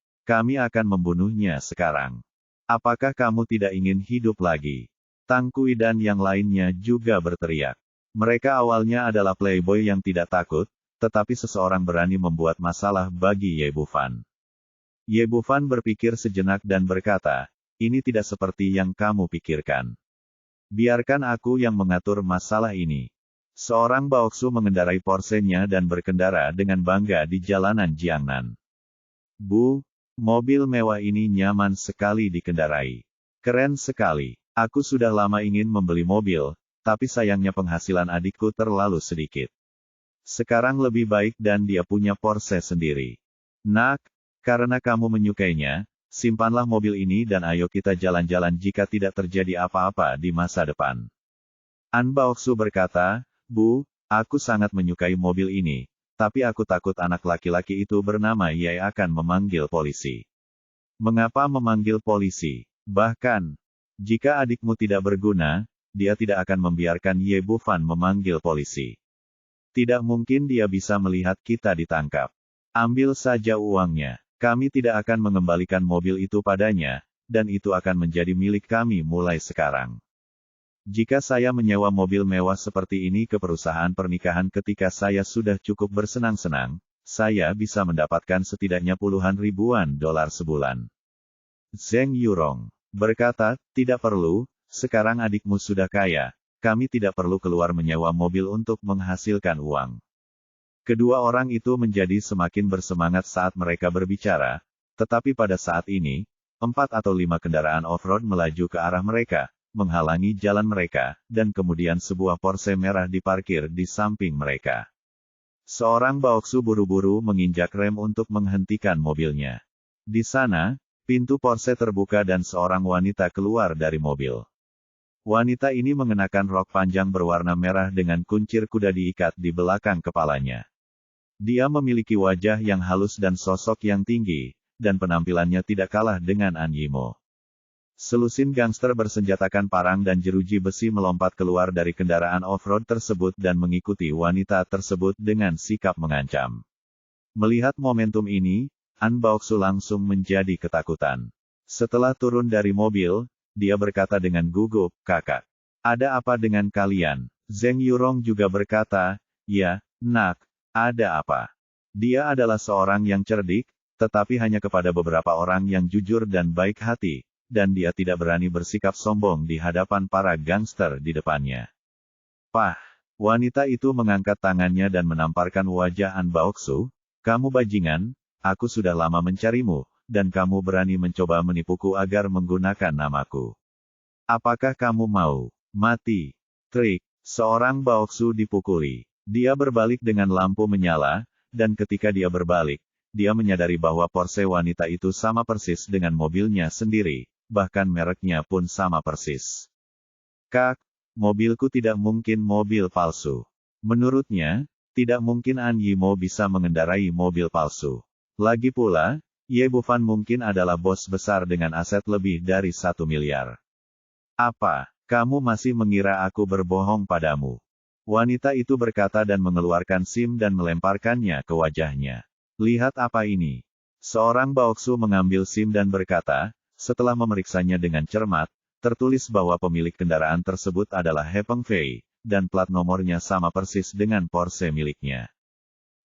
akan membunuhnya sekarang. Apakah kamu tidak ingin hidup lagi? Tang Kui dan yang lainnya juga berteriak. Mereka awalnya adalah playboy yang tidak takut, tetapi seseorang berani membuat masalah bagi Ye Bufan. Ye Bufan berpikir sejenak dan berkata, ini tidak seperti yang kamu pikirkan. Biarkan aku yang mengatur masalah ini. Seorang Baoxu mengendarai Porsche-nya dan berkendara dengan bangga di jalanan Jiangnan. Bu, mobil mewah ini nyaman sekali dikendarai. Keren sekali. Aku sudah lama ingin membeli mobil, tapi sayangnya penghasilan adikku terlalu sedikit. Sekarang lebih baik dan dia punya Porsche sendiri. Nak, karena kamu menyukainya, simpanlah mobil ini dan ayo kita jalan-jalan jika tidak terjadi apa-apa di masa depan. An Baoxu berkata, Bu, aku sangat menyukai mobil ini, tapi aku takut anak laki-laki itu bernama Ye akan memanggil polisi. Mengapa memanggil polisi? Bahkan, jika adikmu tidak berguna, dia tidak akan membiarkan Ye Bufan memanggil polisi. Tidak mungkin dia bisa melihat kita ditangkap. Ambil saja uangnya. Kami tidak akan mengembalikan mobil itu padanya, dan itu akan menjadi milik kami mulai sekarang. Jika saya menyewa mobil mewah seperti ini ke perusahaan pernikahan ketika saya sudah cukup bersenang-senang, saya bisa mendapatkan setidaknya puluhan ribuan dolar sebulan. Zheng Yurong berkata, tidak perlu, sekarang adikmu sudah kaya, kami tidak perlu keluar menyewa mobil untuk menghasilkan uang. Kedua orang itu menjadi semakin bersemangat saat mereka berbicara, tetapi pada saat ini, 4 atau 5 kendaraan off-road melaju ke arah mereka, menghalangi jalan mereka, dan kemudian sebuah Porsche merah diparkir di samping mereka. Seorang Baoxu buru-buru menginjak rem untuk menghentikan mobilnya. Di sana, pintu Porsche terbuka dan seorang wanita keluar dari mobil. Wanita ini mengenakan rok panjang berwarna merah dengan kuncir kuda diikat di belakang kepalanya. Dia memiliki wajah yang halus dan sosok yang tinggi, dan penampilannya tidak kalah dengan An Yimo. Selusin gangster bersenjatakan parang dan jeruji besi melompat keluar dari kendaraan off-road tersebut dan mengikuti wanita tersebut dengan sikap mengancam. Melihat momentum ini, An Baoxu langsung menjadi ketakutan. Setelah turun dari mobil, dia berkata dengan gugup, "Kakak, ada apa dengan kalian?" Zheng Yurong juga berkata, "Ya, nak, ada apa?" Dia adalah seorang yang cerdik, tetapi hanya kepada beberapa orang yang jujur dan baik hati, dan dia tidak berani bersikap sombong di hadapan para gangster di depannya. "Pah!" Wanita itu mengangkat tangannya dan menamparkan wajah An Baoxu, "Kamu bajingan, aku sudah lama mencarimu, dan kamu berani mencoba menipuku agar menggunakan namaku. Apakah kamu mau mati?" Trik, seorang Baoxu dipukuli. Dia berbalik dengan lampu menyala, dan ketika dia berbalik, dia menyadari bahwa Porsche wanita itu sama persis dengan mobilnya sendiri, bahkan mereknya pun sama persis. "Kak, mobilku tidak mungkin mobil palsu." Menurutnya, tidak mungkin An Yimo bisa mengendarai mobil palsu. Lagi pula, Ye Bufan mungkin adalah bos besar dengan aset lebih dari 1 miliar. "Apa, kamu masih mengira aku berbohong padamu?" Wanita itu berkata dan mengeluarkan SIM dan melemparkannya ke wajahnya. "Lihat apa ini." Seorang Baoxu mengambil SIM dan berkata, setelah memeriksanya dengan cermat, tertulis bahwa pemilik kendaraan tersebut adalah He Pengfei, dan plat nomornya sama persis dengan Porsche miliknya.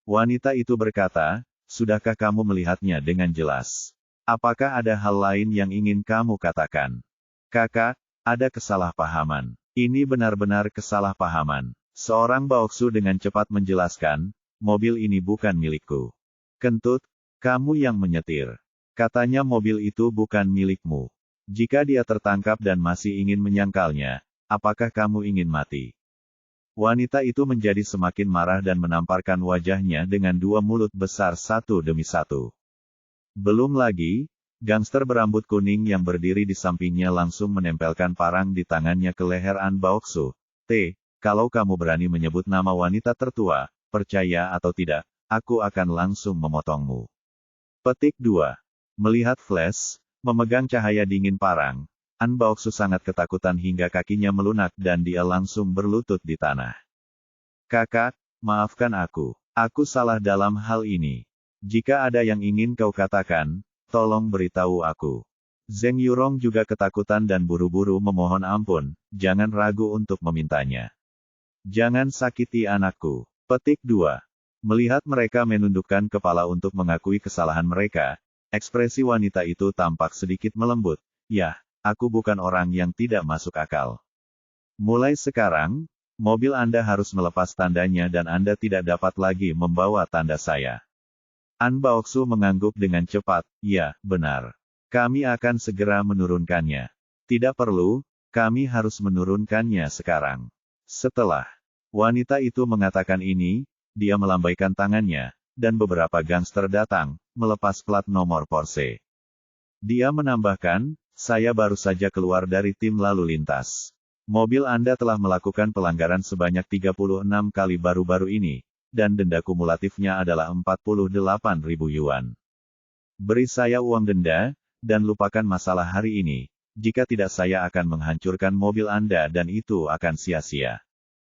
Wanita itu berkata, "Sudahkah kamu melihatnya dengan jelas? Apakah ada hal lain yang ingin kamu katakan?" "Kakak, ada kesalahpahaman. Ini benar-benar kesalahpahaman." Seorang Baoxu dengan cepat menjelaskan, "Mobil ini bukan milikku." "Kentut, kamu yang menyetir. Katanya mobil itu bukan milikmu. Jika dia tertangkap dan masih ingin menyangkalnya, apakah kamu ingin mati?" Wanita itu menjadi semakin marah dan menamparkan wajahnya dengan dua mulut besar satu demi satu. Belum lagi, gangster berambut kuning yang berdiri di sampingnya langsung menempelkan parang di tangannya ke leher An Baoxu. Kalau kamu berani menyebut nama wanita tertua, percaya atau tidak, aku akan langsung memotongmu." Petik 2. Melihat flash, memegang cahaya dingin parang, An Baoxu sangat ketakutan hingga kakinya melunak dan dia langsung berlutut di tanah. "Kakak, maafkan aku. Aku salah dalam hal ini. Jika ada yang ingin kau katakan, tolong beritahu aku." Zheng Yurong juga ketakutan dan buru-buru memohon ampun, "Jangan ragu untuk memintanya. Jangan sakiti anakku." Petik 2. Melihat mereka menundukkan kepala untuk mengakui kesalahan mereka, ekspresi wanita itu tampak sedikit melembut. "Yah, aku bukan orang yang tidak masuk akal. Mulai sekarang, mobil Anda harus melepas tandanya dan Anda tidak dapat lagi membawa tanda saya." An Baoxu mengangguk dengan cepat, "Ya, benar. Kami akan segera menurunkannya." "Tidak perlu, kami harus menurunkannya sekarang." Setelah wanita itu mengatakan ini, dia melambaikan tangannya, dan beberapa gangster datang, melepas plat nomor Porsche. Dia menambahkan, "Saya baru saja keluar dari tim lalu lintas. Mobil Anda telah melakukan pelanggaran sebanyak 36 kali baru-baru ini, dan denda kumulatifnya adalah 48.000 yuan. Beri saya uang denda, dan lupakan masalah hari ini. Jika tidak saya akan menghancurkan mobil Anda dan itu akan sia-sia."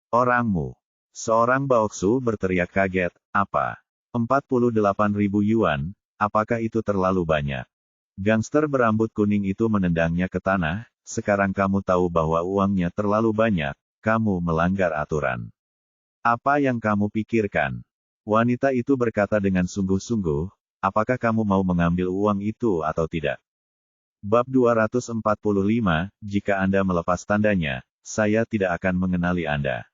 "Orangmu." Seorang Baoxu berteriak kaget, "Apa? 48.000 yuan, apakah itu terlalu banyak?" Gangster berambut kuning itu menendangnya ke tanah, "Sekarang kamu tahu bahwa uangnya terlalu banyak, kamu melanggar aturan. Apa yang kamu pikirkan?" Wanita itu berkata dengan sungguh-sungguh, "Apakah kamu mau mengambil uang itu atau tidak?" Bab 245, "Jika Anda melepas tandanya, saya tidak akan mengenali Anda."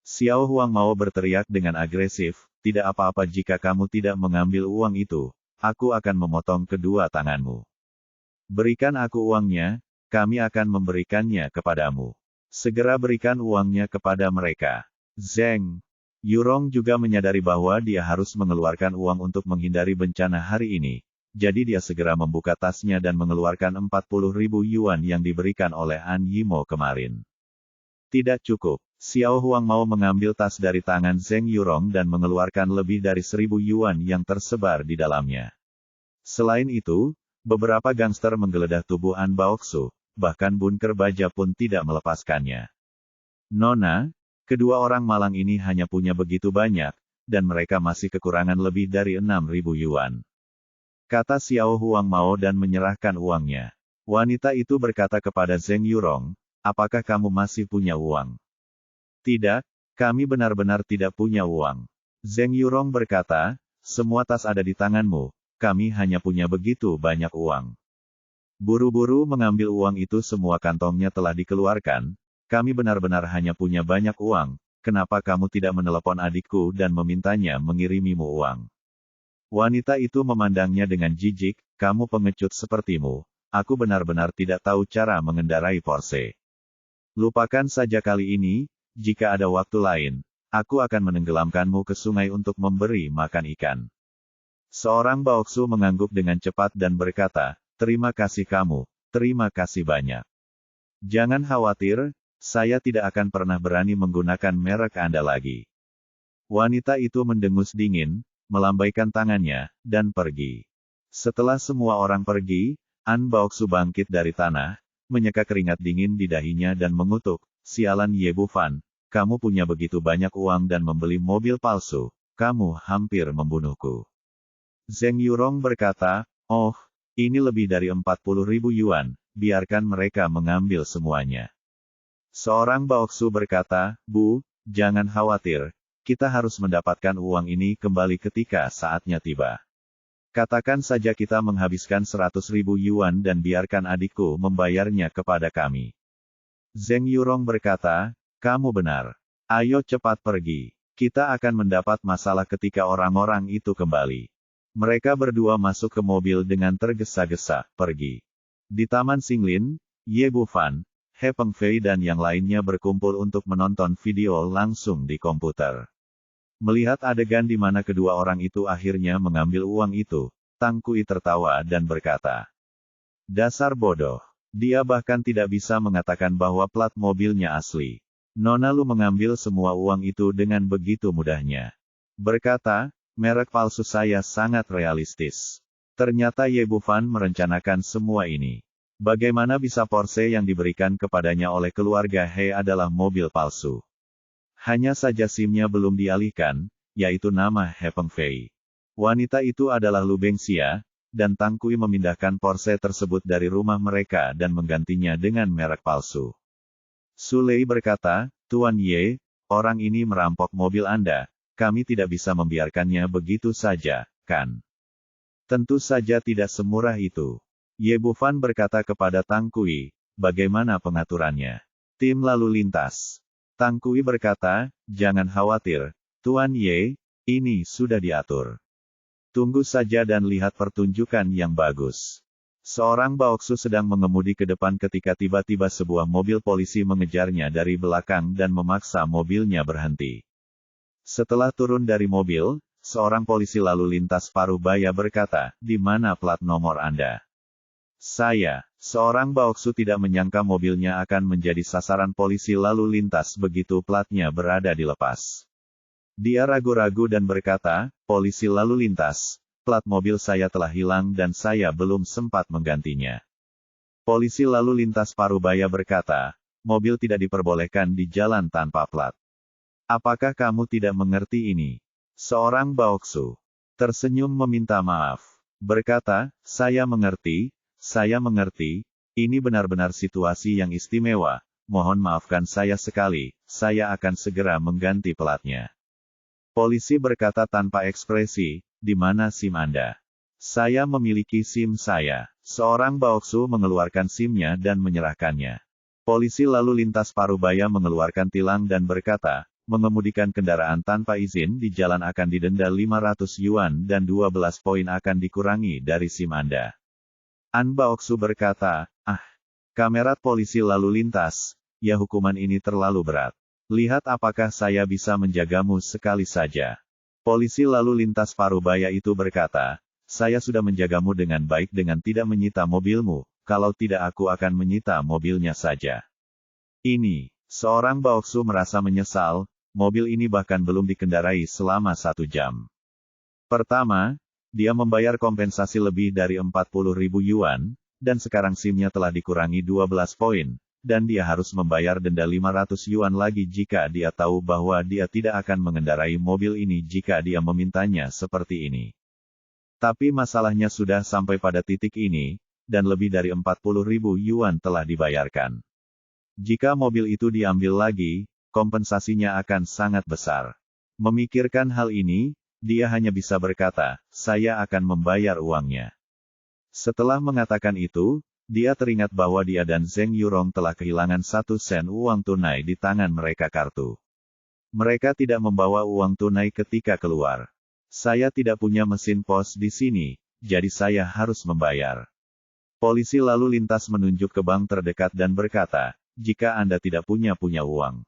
Xiao Huang mau berteriak dengan agresif, "Tidak apa-apa jika kamu tidak mengambil uang itu, aku akan memotong kedua tanganmu. Berikan aku uangnya, kami akan memberikannya kepadamu. Segera berikan uangnya kepada mereka." Zheng Yurong juga menyadari bahwa dia harus mengeluarkan uang untuk menghindari bencana hari ini, jadi dia segera membuka tasnya dan mengeluarkan 40.000 yuan yang diberikan oleh An Yimo kemarin. Tidak cukup. Xiao Huang mau mengambil tas dari tangan Zheng Yurong dan mengeluarkan lebih dari 1.000 yuan yang tersebar di dalamnya. Selain itu, beberapa gangster menggeledah tubuh An Baoxu, bahkan bunker baja pun tidak melepaskannya. "Nona, kedua orang malang ini hanya punya begitu banyak, dan mereka masih kekurangan lebih dari 6.000 yuan. kata Xiao Huang Mao dan menyerahkan uangnya. Wanita itu berkata kepada Zheng Yurong, apakah kamu masih punya uang? Tidak, kami benar-benar tidak punya uang. Zheng Yurong berkata, semua tas ada di tanganmu, kami hanya punya begitu banyak uang. Buru-buru mengambil uang itu, semua kantongnya telah dikeluarkan, kami benar-benar hanya punya banyak uang, kenapa kamu tidak menelepon adikku dan memintanya mengirimimu uang? Wanita itu memandangnya dengan jijik, kamu pengecut sepertimu, aku benar-benar tidak tahu cara mengendarai Porsche. Lupakan saja kali ini, jika ada waktu lain, aku akan menenggelamkanmu ke sungai untuk memberi makan ikan. Seorang Baoksu mengangguk dengan cepat dan berkata, terima kasih kamu, terima kasih banyak. Jangan khawatir, saya tidak akan pernah berani menggunakan merek Anda lagi. Wanita itu mendengus dingin, melambaikan tangannya, dan pergi. Setelah semua orang pergi, An Baoksu bangkit dari tanah, menyeka keringat dingin di dahinya dan mengutuk, sialan Ye Bufan, kamu punya begitu banyak uang dan membeli mobil palsu, kamu hampir membunuhku. Zheng Yurong berkata, oh, ini lebih dari 40.000 yuan, biarkan mereka mengambil semuanya. Seorang Baoksu berkata, Bu, jangan khawatir, kita harus mendapatkan uang ini kembali ketika saatnya tiba. Katakan saja kita menghabiskan 100.000 yuan dan biarkan adikku membayarnya kepada kami. Zheng Yurong berkata, kamu benar. Ayo cepat pergi. Kita akan mendapat masalah ketika orang-orang itu kembali. Mereka berdua masuk ke mobil dengan tergesa-gesa, pergi. Di Taman Xinglin, Ye Bufan, He Pengfei dan yang lainnya berkumpul untuk menonton video langsung di komputer. Melihat adegan di mana kedua orang itu akhirnya mengambil uang itu, Tang Kui tertawa dan berkata, dasar bodoh. Dia bahkan tidak bisa mengatakan bahwa plat mobilnya asli. Nona Lu mengambil semua uang itu dengan begitu mudahnya. Berkata, merek palsu saya sangat realistis. Ternyata Ye Bufan merencanakan semua ini. Bagaimana bisa Porsche yang diberikan kepadanya oleh keluarga He adalah mobil palsu? Hanya saja SIM-nya belum dialihkan, yaitu nama He Pengfei. Wanita itu adalah Lu Bengxia, dan Tang Kui memindahkan Porsche tersebut dari rumah mereka dan menggantinya dengan merek palsu. Sulei berkata, Tuan Ye, orang ini merampok mobil Anda, kami tidak bisa membiarkannya begitu saja, kan? Tentu saja tidak semurah itu. Ye Bufan berkata kepada Tang Kui, bagaimana pengaturannya? Tim lalu lintas. Tang Kui berkata, jangan khawatir, Tuan Ye, ini sudah diatur. Tunggu saja dan lihat pertunjukan yang bagus. Seorang Baoksu sedang mengemudi ke depan ketika tiba-tiba sebuah mobil polisi mengejarnya dari belakang dan memaksa mobilnya berhenti. Setelah turun dari mobil, seorang polisi lalu lintas paruh baya berkata, di mana plat nomor Anda? Saya, seorang Baoksu tidak menyangka mobilnya akan menjadi sasaran polisi lalu lintas begitu platnya berada dilepas. Dia ragu-ragu dan berkata, polisi lalu lintas, plat mobil saya telah hilang dan saya belum sempat menggantinya. Polisi lalu lintas Parubaya berkata, mobil tidak diperbolehkan di jalan tanpa plat. Apakah kamu tidak mengerti ini? Seorang Baoksu tersenyum meminta maaf. Berkata, saya mengerti, ini benar-benar situasi yang istimewa, mohon maafkan saya sekali, saya akan segera mengganti platnya. Polisi berkata tanpa ekspresi, di mana SIM Anda? Saya memiliki SIM saya. Seorang Baoksu mengeluarkan SIM-nya dan menyerahkannya. Polisi lalu lintas Parubaya mengeluarkan tilang dan berkata, mengemudikan kendaraan tanpa izin di jalan akan didenda 500 yuan dan 12 poin akan dikurangi dari SIM Anda. An Baoksu berkata, kamerat polisi lalu lintas, ya hukuman ini terlalu berat. Lihat apakah saya bisa menjagamu sekali saja. Polisi lalu lintas Parubaya itu berkata, saya sudah menjagamu dengan baik dengan tidak menyita mobilmu, kalau tidak aku akan menyita mobilnya saja. Ini, seorang Baoksu merasa menyesal, mobil ini bahkan belum dikendarai selama 1 jam. Pertama, dia membayar kompensasi lebih dari 40.000 yuan, dan sekarang SIM-nya telah dikurangi 12 poin. Dan dia harus membayar denda 500 yuan lagi jika dia tahu bahwa dia tidak akan mengendarai mobil ini jika dia memintanya seperti ini. Tapi masalahnya sudah sampai pada titik ini, dan lebih dari 40.000 yuan telah dibayarkan. Jika mobil itu diambil lagi, kompensasinya akan sangat besar. Memikirkan hal ini, dia hanya bisa berkata, saya akan membayar uangnya. Setelah mengatakan itu, dia teringat bahwa dia dan Zheng Yurong telah kehilangan 1 sen uang tunai di tangan mereka kartu. Mereka tidak membawa uang tunai ketika keluar. Saya tidak punya mesin pos di sini, jadi saya harus membayar. Polisi lalu lintas menunjuk ke bank terdekat dan berkata, jika Anda tidak punya uang,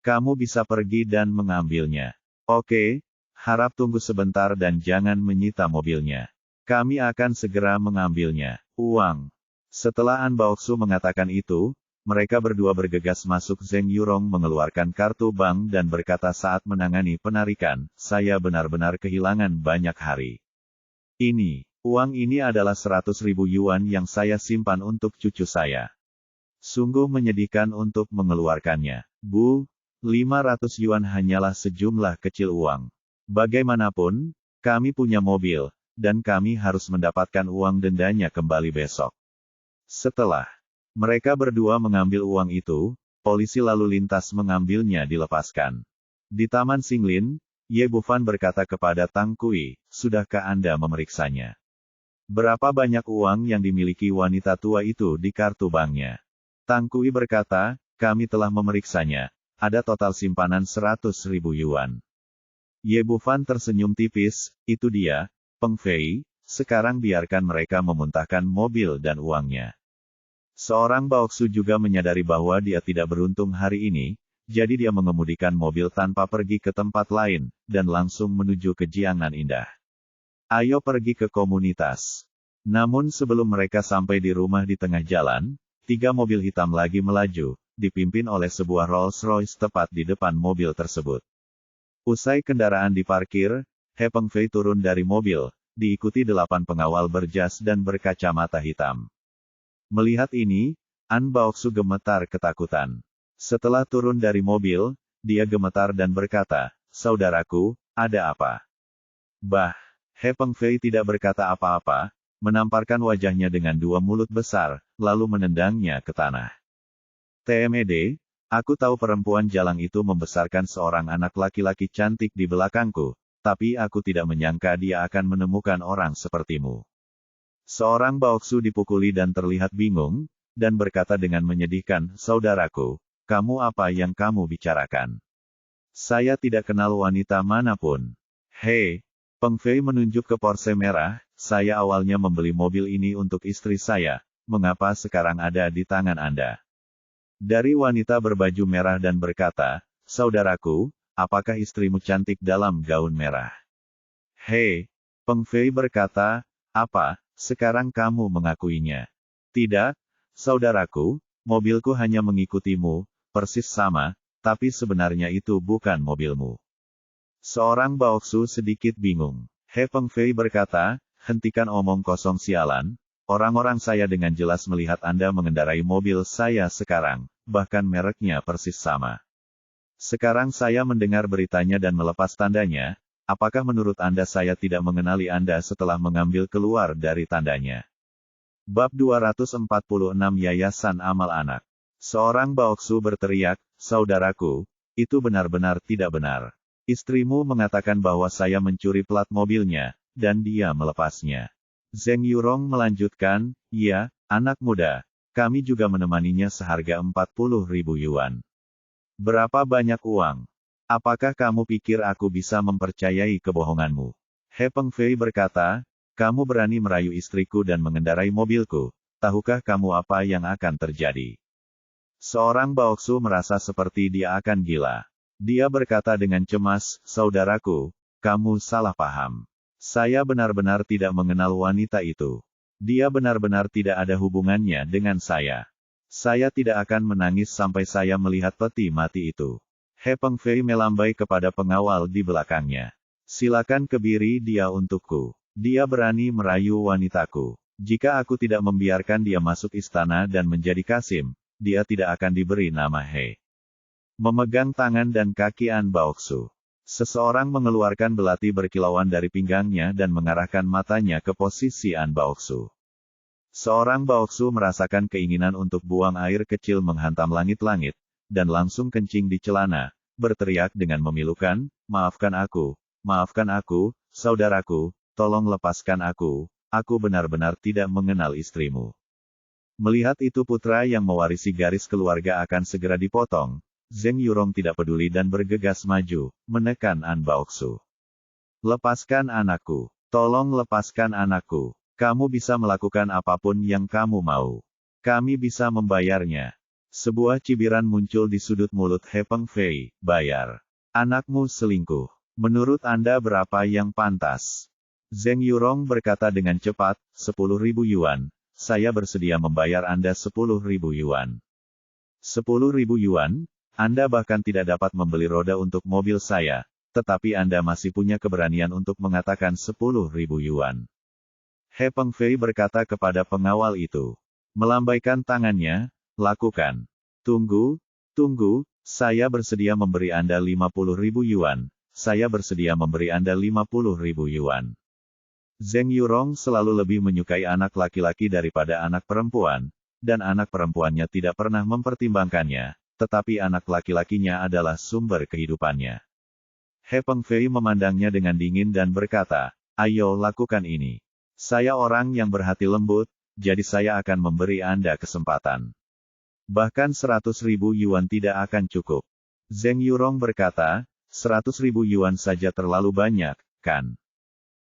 kamu bisa pergi dan mengambilnya. Oke, harap tunggu sebentar dan jangan menyita mobilnya. Kami akan segera mengambilnya. Uang. Setelah An Baoksu mengatakan itu, mereka berdua bergegas masuk. Zheng Yurong mengeluarkan kartu bank dan berkata saat menangani penarikan, saya benar-benar kehilangan banyak hari. Uang ini adalah 100.000 yuan yang saya simpan untuk cucu saya. Sungguh menyedihkan untuk mengeluarkannya. Bu, 500 yuan hanyalah sejumlah kecil uang. Bagaimanapun, kami punya mobil, dan kami harus mendapatkan uang dendanya kembali besok. Setelah mereka berdua mengambil uang itu, polisi lalu lintas mengambilnya dilepaskan. Di Taman Xinglin, Ye Bufan berkata kepada Tang Kui, sudahkah Anda memeriksanya? Berapa banyak uang yang dimiliki wanita tua itu di kartu banknya? Tang Kui berkata, kami telah memeriksanya, ada total simpanan 100.000 yuan. Ye Bufan tersenyum tipis, itu dia, Peng Fei, sekarang biarkan mereka memuntahkan mobil dan uangnya. Seorang Baoksu juga menyadari bahwa dia tidak beruntung hari ini, jadi dia mengemudikan mobil tanpa pergi ke tempat lain, dan langsung menuju ke Jiangnan Indah. Ayo pergi ke komunitas. Namun sebelum mereka sampai di rumah di tengah jalan, 3 mobil hitam lagi melaju, dipimpin oleh sebuah Rolls-Royce tepat di depan mobil tersebut. Usai kendaraan diparkir, He Peng Fei turun dari mobil, diikuti 8 pengawal berjas dan berkacamata hitam. Melihat ini, An Baoksu gemetar ketakutan. Setelah turun dari mobil, dia gemetar dan berkata, saudaraku, ada apa? Bah, He Peng Fei tidak berkata apa-apa, menamparkan wajahnya dengan 2 mulut besar, lalu menendangnya ke tanah. TMED, aku tahu perempuan jalang itu membesarkan seorang anak laki-laki cantik di belakangku, tapi aku tidak menyangka dia akan menemukan orang sepertimu. Seorang Baoksu dipukuli dan terlihat bingung, dan berkata dengan menyedihkan, saudaraku, kamu apa yang kamu bicarakan? Saya tidak kenal wanita manapun. Hei, Peng Fei menunjuk ke Porsche merah, saya awalnya membeli mobil ini untuk istri saya, mengapa sekarang ada di tangan Anda? Dari wanita berbaju merah dan berkata, saudaraku, apakah istrimu cantik dalam gaun merah? Hei, Peng Fei berkata, apa? Sekarang kamu mengakuinya. Tidak, saudaraku, mobilku hanya mengikutimu, persis sama, tapi sebenarnya itu bukan mobilmu. Seorang Baoksu sedikit bingung. He Peng Fei berkata, hentikan omong kosong sialan, orang-orang saya dengan jelas melihat Anda mengendarai mobil saya sekarang, bahkan mereknya persis sama. Sekarang saya mendengar beritanya dan melepas tandanya. Apakah menurut Anda saya tidak mengenali Anda setelah mengambil keluar dari tandanya? Bab 246 Yayasan Amal Anak. Seorang Baoksu berteriak, saudaraku, itu benar-benar tidak benar. Istrimu mengatakan bahwa saya mencuri plat mobilnya, dan dia melepasnya. Zheng Yurong melanjutkan, ya, anak muda, kami juga menemaninya seharga 40.000 yuan. Berapa banyak uang? Apakah kamu pikir aku bisa mempercayai kebohonganmu? He Peng Fei berkata, kamu berani merayu istriku dan mengendarai mobilku, tahukah kamu apa yang akan terjadi? Seorang Baoksu merasa seperti dia akan gila. Dia berkata dengan cemas, saudaraku, kamu salah paham. Saya benar-benar tidak mengenal wanita itu. Dia benar-benar tidak ada hubungannya dengan saya. Saya tidak akan menangis sampai saya melihat peti mati itu. He Peng Fei melambai kepada pengawal di belakangnya. Silakan kebiri dia untukku. Dia berani merayu wanitaku. Jika aku tidak membiarkan dia masuk istana dan menjadi Kasim, dia tidak akan diberi nama He. Memegang tangan dan kaki An Baoksu. Seseorang mengeluarkan belati berkilauan dari pinggangnya dan mengarahkan matanya ke posisi An Baoksu. Seorang Baoksu merasakan keinginan untuk buang air kecil menghantam langit-langit, dan langsung kencing di celana, berteriak dengan memilukan, maafkan aku, saudaraku, tolong lepaskan aku benar-benar tidak mengenal istrimu. Melihat itu putra yang mewarisi garis keluarga akan segera dipotong, Zheng Yurong tidak peduli dan bergegas maju, menekan An Baoksu. Lepaskan anakku. Tolong lepaskan anakku. Kamu bisa melakukan apapun yang kamu mau. Kami bisa membayarnya. Sebuah cibiran muncul di sudut mulut He Pengfei, bayar. Anakmu selingkuh. Menurut Anda berapa yang pantas? Zheng Yurong berkata dengan cepat, 10.000 yuan. Saya bersedia membayar Anda 10.000 yuan. 10.000 yuan? Anda bahkan tidak dapat membeli roda untuk mobil saya, tetapi Anda masih punya keberanian untuk mengatakan 10.000 yuan. He Pengfei berkata kepada pengawal itu. Melambaikan tangannya, lakukan. Tunggu, saya bersedia memberi Anda 50.000 yuan. Saya bersedia memberi Anda 50.000 yuan. Zheng Yurong selalu lebih menyukai anak laki-laki daripada anak perempuan, dan anak perempuannya tidak pernah mempertimbangkannya. Tetapi anak laki-lakinya adalah sumber kehidupannya. He Pengfei memandangnya dengan dingin dan berkata, ayo lakukan ini. Saya orang yang berhati lembut, jadi saya akan memberi Anda kesempatan. Bahkan 100.000 yuan tidak akan cukup. Zheng Yurong berkata, 100.000 yuan saja terlalu banyak, kan?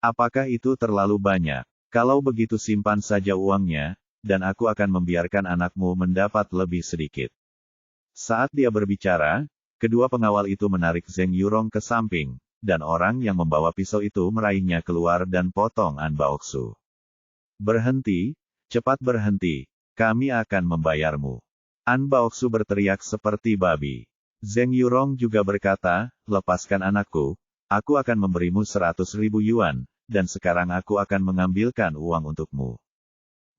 Apakah itu terlalu banyak? Kalau begitu simpan saja uangnya, dan aku akan membiarkan anakmu mendapat lebih sedikit. Saat dia berbicara, kedua pengawal itu menarik Zheng Yurong ke samping, dan orang yang membawa pisau itu meraihnya keluar dan potong An Baoksu. Berhenti, cepat berhenti, kami akan membayarmu. An Baoksu berteriak seperti babi. Zheng Yurong juga berkata, lepaskan anakku, aku akan memberimu 100.000 yuan, dan sekarang aku akan mengambilkan uang untukmu.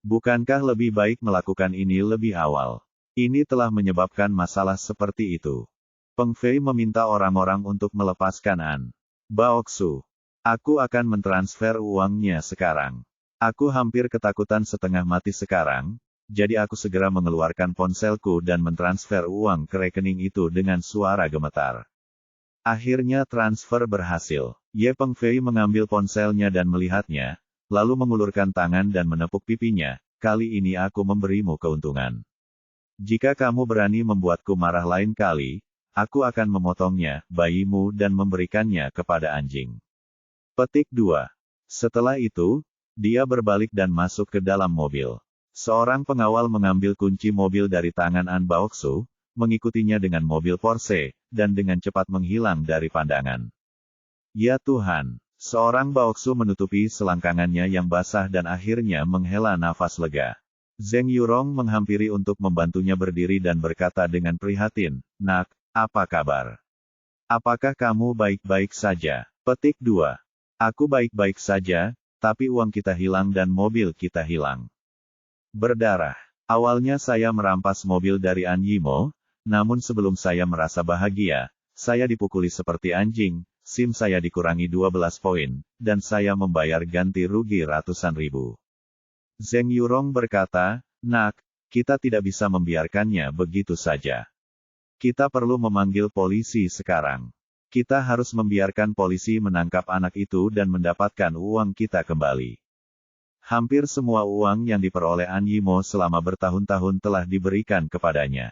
Bukankah lebih baik melakukan ini lebih awal? Ini telah menyebabkan masalah seperti itu. Pengfei meminta orang-orang untuk melepaskan An Baoksu. Aku akan mentransfer uangnya sekarang. Aku hampir ketakutan setengah mati sekarang, jadi aku segera mengeluarkan ponselku dan mentransfer uang ke rekening itu dengan suara gemetar. Akhirnya transfer berhasil. Ye Pengfei mengambil ponselnya dan melihatnya, lalu mengulurkan tangan dan menepuk pipinya, kali ini aku memberimu keuntungan. Jika kamu berani membuatku marah lain kali, aku akan memotongnya, bayimu dan memberikannya kepada anjing. Petik 2. Setelah itu, dia berbalik dan masuk ke dalam mobil. Seorang pengawal mengambil kunci mobil dari tangan An Baoksu, mengikutinya dengan mobil Porsche, dan dengan cepat menghilang dari pandangan. Ya Tuhan! Seorang Baoksu menutupi selangkangannya yang basah dan akhirnya menghela nafas lega. Zheng Yurong menghampiri untuk membantunya berdiri dan berkata dengan prihatin, nak, apa kabar? Apakah kamu baik-baik saja? Petik 2. Aku baik-baik saja, tapi uang kita hilang dan mobil kita hilang. Berdarah. Awalnya saya merampas mobil dari An Yimo, namun sebelum saya merasa bahagia, saya dipukuli seperti anjing, SIM saya dikurangi 12 poin, dan saya membayar ganti rugi ratusan ribu. Zheng Yurong berkata, nak, kita tidak bisa membiarkannya begitu saja. Kita perlu memanggil polisi sekarang. Kita harus membiarkan polisi menangkap anak itu dan mendapatkan uang kita kembali. Hampir semua uang yang diperoleh An Yimo selama bertahun-tahun telah diberikan kepadanya.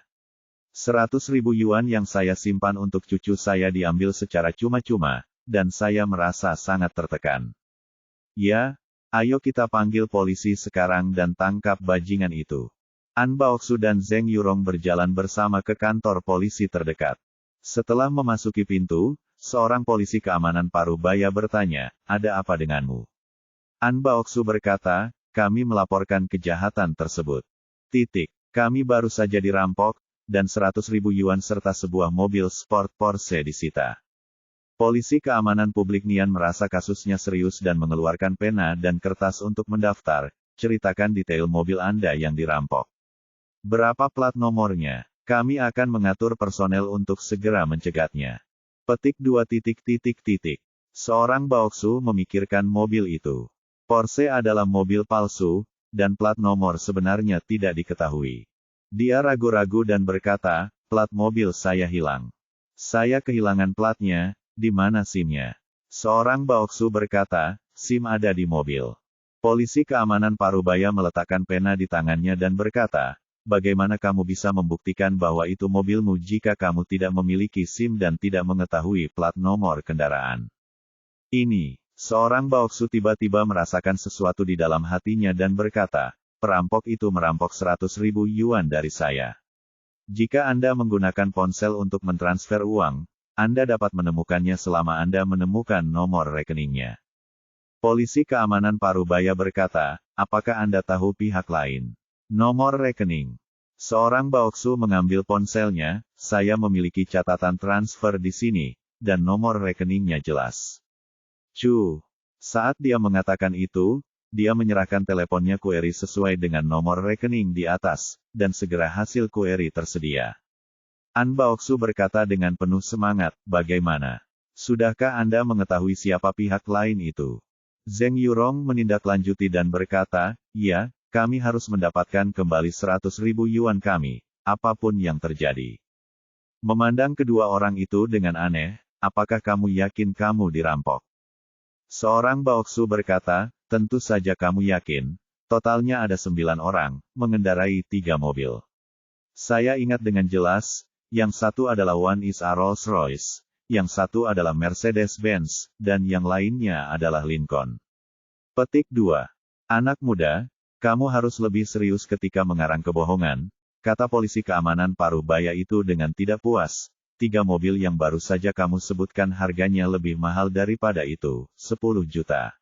100.000 yuan yang saya simpan untuk cucu saya diambil secara cuma-cuma, dan saya merasa sangat tertekan. Ya, ayo kita panggil polisi sekarang dan tangkap bajingan itu. An Baoksu dan Zheng Yurong berjalan bersama ke kantor polisi terdekat. Setelah memasuki pintu, seorang polisi keamanan paruh baya bertanya, ada apa denganmu? An Baoksu berkata, kami melaporkan kejahatan tersebut. Kami baru saja dirampok, dan 100.000 yuan serta sebuah mobil sport Porsche disita. Polisi keamanan publik Nian merasa kasusnya serius dan mengeluarkan pena dan kertas untuk mendaftar, ceritakan detail mobil Anda yang dirampok. Berapa plat nomornya? Kami akan mengatur personel untuk segera mencegatnya. Petik 2. Seorang Baoksu memikirkan mobil itu. Porsche adalah mobil palsu, dan plat nomor sebenarnya tidak diketahui. Dia ragu-ragu dan berkata, plat mobil saya hilang. Saya kehilangan platnya, di mana SIM-nya? Seorang Baoksu berkata, SIM ada di mobil. Polisi keamanan Parubaya meletakkan pena di tangannya dan berkata, bagaimana kamu bisa membuktikan bahwa itu mobilmu jika kamu tidak memiliki SIM dan tidak mengetahui plat nomor kendaraan? Ini, seorang Baoksu tiba-tiba merasakan sesuatu di dalam hatinya dan berkata, perampok itu merampok 100.000 yuan dari saya. Jika Anda menggunakan ponsel untuk mentransfer uang, Anda dapat menemukannya selama Anda menemukan nomor rekeningnya. Polisi keamanan Parubaya berkata, apakah Anda tahu pihak lain? Nomor rekening. Seorang Baoksu mengambil ponselnya, saya memiliki catatan transfer di sini, dan nomor rekeningnya jelas. Saat dia mengatakan itu, dia menyerahkan teleponnya kueri sesuai dengan nomor rekening di atas, dan segera hasil kueri tersedia. An Baoksu berkata dengan penuh semangat, bagaimana? Sudahkah Anda mengetahui siapa pihak lain itu? Zheng Yurong menindaklanjuti dan berkata, ya, kami harus mendapatkan kembali 100.000 yuan kami, apapun yang terjadi. Memandang kedua orang itu dengan aneh, apakah kamu yakin kamu dirampok? Seorang Baoksu berkata, tentu saja kamu yakin, totalnya ada 9 orang, mengendarai 3 mobil. Saya ingat dengan jelas, yang satu adalah One is a Rolls-Royce, yang satu adalah Mercedes-Benz, dan yang lainnya adalah Lincoln. Petik 2. Anak muda, kamu harus lebih serius ketika mengarang kebohongan, kata polisi keamanan Parubaya itu dengan tidak puas. 3 mobil yang baru saja kamu sebutkan harganya lebih mahal daripada itu, 10 juta.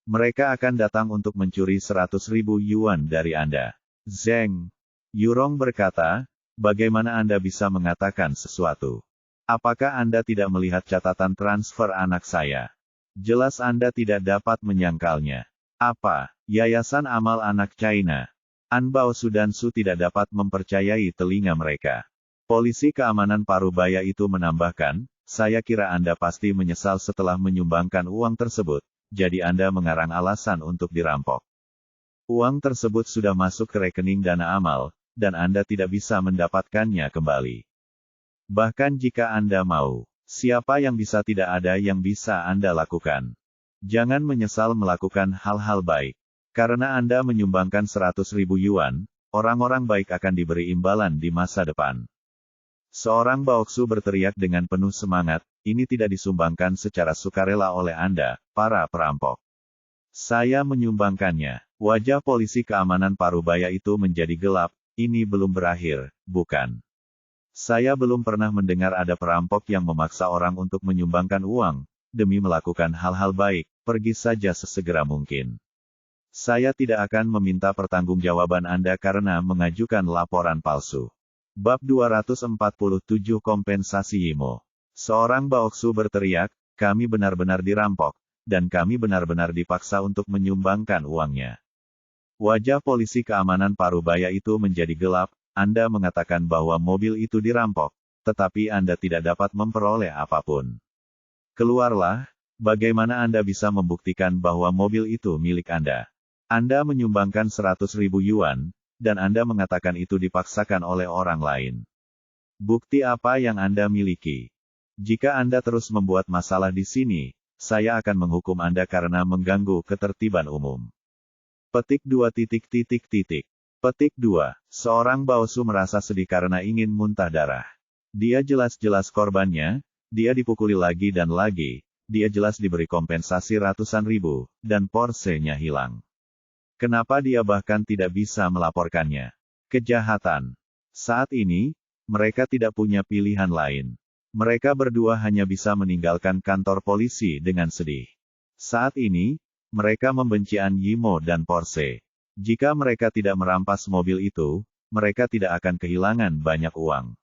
Mereka akan datang untuk mencuri 100.000 yuan dari Anda. Zheng Yurong berkata, bagaimana Anda bisa mengatakan sesuatu? Apakah Anda tidak melihat catatan transfer anak saya? Jelas Anda tidak dapat menyangkalnya. Apa? Yayasan Amal Anak China. An Bao Sudan Su tidak dapat mempercayai telinga mereka. Polisi keamanan Parubaya itu menambahkan, saya kira Anda pasti menyesal setelah menyumbangkan uang tersebut, jadi Anda mengarang alasan untuk dirampok. Uang tersebut sudah masuk ke rekening dana amal, dan Anda tidak bisa mendapatkannya kembali. Bahkan jika Anda mau, siapa yang bisa tidak ada yang bisa Anda lakukan. Jangan menyesal melakukan hal-hal baik. Karena Anda menyumbangkan 100.000 yuan, orang-orang baik akan diberi imbalan di masa depan. Seorang Baoksu berteriak dengan penuh semangat, ini tidak disumbangkan secara sukarela oleh Anda, para perampok. Saya menyumbangkannya. Wajah polisi keamanan Parubaya itu menjadi gelap, ini belum berakhir, bukan? Saya belum pernah mendengar ada perampok yang memaksa orang untuk menyumbangkan uang, demi melakukan hal-hal baik, pergi saja sesegera mungkin. Saya tidak akan meminta pertanggungjawaban Anda karena mengajukan laporan palsu. Bab 247 Kompensasi Yimo. Seorang Baoksu berteriak, kami benar-benar dirampok, dan kami benar-benar dipaksa untuk menyumbangkan uangnya. Wajah polisi keamanan Parubaya itu menjadi gelap, Anda mengatakan bahwa mobil itu dirampok, tetapi Anda tidak dapat memperoleh apapun. Keluarlah, bagaimana Anda bisa membuktikan bahwa mobil itu milik Anda? Anda menyumbangkan 100.000 yuan, dan Anda mengatakan itu dipaksakan oleh orang lain. Bukti apa yang Anda miliki? Jika Anda terus membuat masalah di sini, saya akan menghukum Anda karena mengganggu ketertiban umum. Petik 2. Petik 2. Seorang Baoksu merasa sedih karena ingin muntah darah. Dia jelas-jelas korbannya, dia dipukuli lagi dan lagi, dia jelas diberi kompensasi ratusan ribu, dan Porsche-nya hilang. Kenapa dia bahkan tidak bisa melaporkannya? Kejahatan. Saat ini, mereka tidak punya pilihan lain. Mereka berdua hanya bisa meninggalkan kantor polisi dengan sedih. Saat ini, mereka membenci An Yimo dan Porsche. Jika mereka tidak merampas mobil itu, mereka tidak akan kehilangan banyak uang.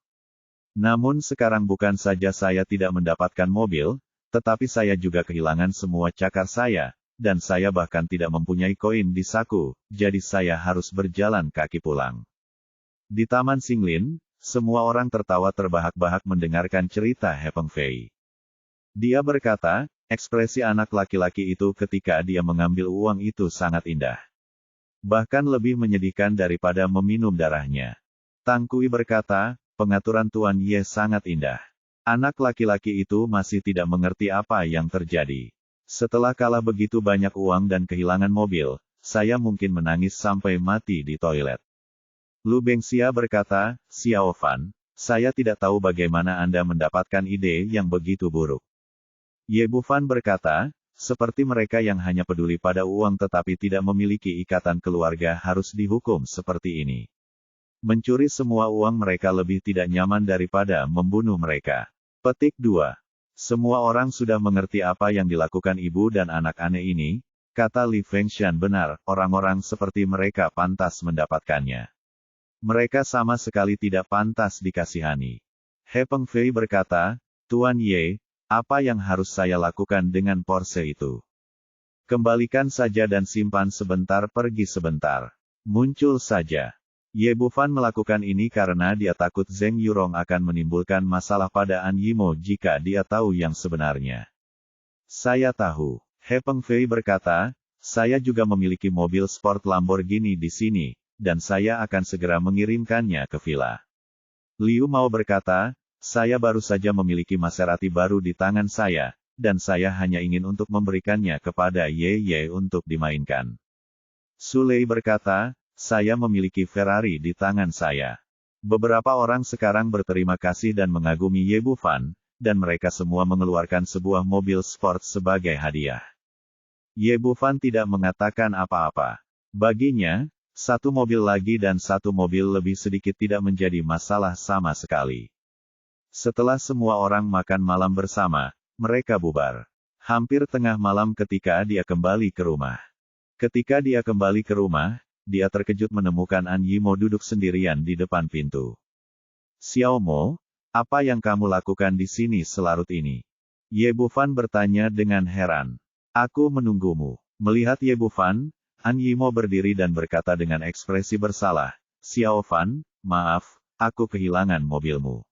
Namun sekarang bukan saja saya tidak mendapatkan mobil, tetapi saya juga kehilangan semua cakar saya, dan saya bahkan tidak mempunyai koin di saku, jadi saya harus berjalan kaki pulang. Di Taman Xinglin, semua orang tertawa terbahak-bahak mendengarkan cerita He Pengfei. Dia berkata, ekspresi anak laki-laki itu ketika dia mengambil uang itu sangat indah. Bahkan lebih menyedihkan daripada meminum darahnya. Tang Kui berkata, pengaturan Tuan Ye sangat indah. Anak laki-laki itu masih tidak mengerti apa yang terjadi. Setelah kalah begitu banyak uang dan kehilangan mobil, saya mungkin menangis sampai mati di toilet. Lu Bengxia berkata, Xiao Fan, saya tidak tahu bagaimana Anda mendapatkan ide yang begitu buruk. Ye Bufan berkata, seperti mereka yang hanya peduli pada uang tetapi tidak memiliki ikatan keluarga harus dihukum seperti ini. Mencuri semua uang mereka lebih tidak nyaman daripada membunuh mereka. Petik 2. Semua orang sudah mengerti apa yang dilakukan ibu dan anak aneh ini, kata Li Fengshan benar, orang-orang seperti mereka pantas mendapatkannya. Mereka sama sekali tidak pantas dikasihani. He Pengfei berkata, Tuan Ye, apa yang harus saya lakukan dengan Porsche itu? Kembalikan saja dan simpan sebentar, pergi sebentar. Muncul saja. Ye Bufan melakukan ini karena dia takut Zheng Yurong akan menimbulkan masalah pada An Yimo jika dia tahu yang sebenarnya. Saya tahu. He Pengfei berkata, saya juga memiliki mobil sport Lamborghini di sini, dan saya akan segera mengirimkannya ke villa. Liu Mao berkata, saya baru saja memiliki Maserati baru di tangan saya, dan saya hanya ingin untuk memberikannya kepada Ye Ye untuk dimainkan. Su Lei berkata, saya memiliki Ferrari di tangan saya. Beberapa orang sekarang berterima kasih dan mengagumi Ye Bufan, dan mereka semua mengeluarkan sebuah mobil sport sebagai hadiah. Ye Bufan tidak mengatakan apa-apa. Baginya, satu mobil lagi dan satu mobil lebih sedikit tidak menjadi masalah sama sekali. Setelah semua orang makan malam bersama, mereka bubar. Hampir tengah malam ketika dia kembali ke rumah. Ketika dia kembali ke rumah, dia terkejut menemukan An Yimo duduk sendirian di depan pintu. Xiao Mo, apa yang kamu lakukan di sini selarut ini? Ye Bufan bertanya dengan heran. Aku menunggumu. Melihat Ye Bufan, An Yimo berdiri dan berkata dengan ekspresi bersalah, Xiao Fan, maaf, aku kehilangan mobilmu.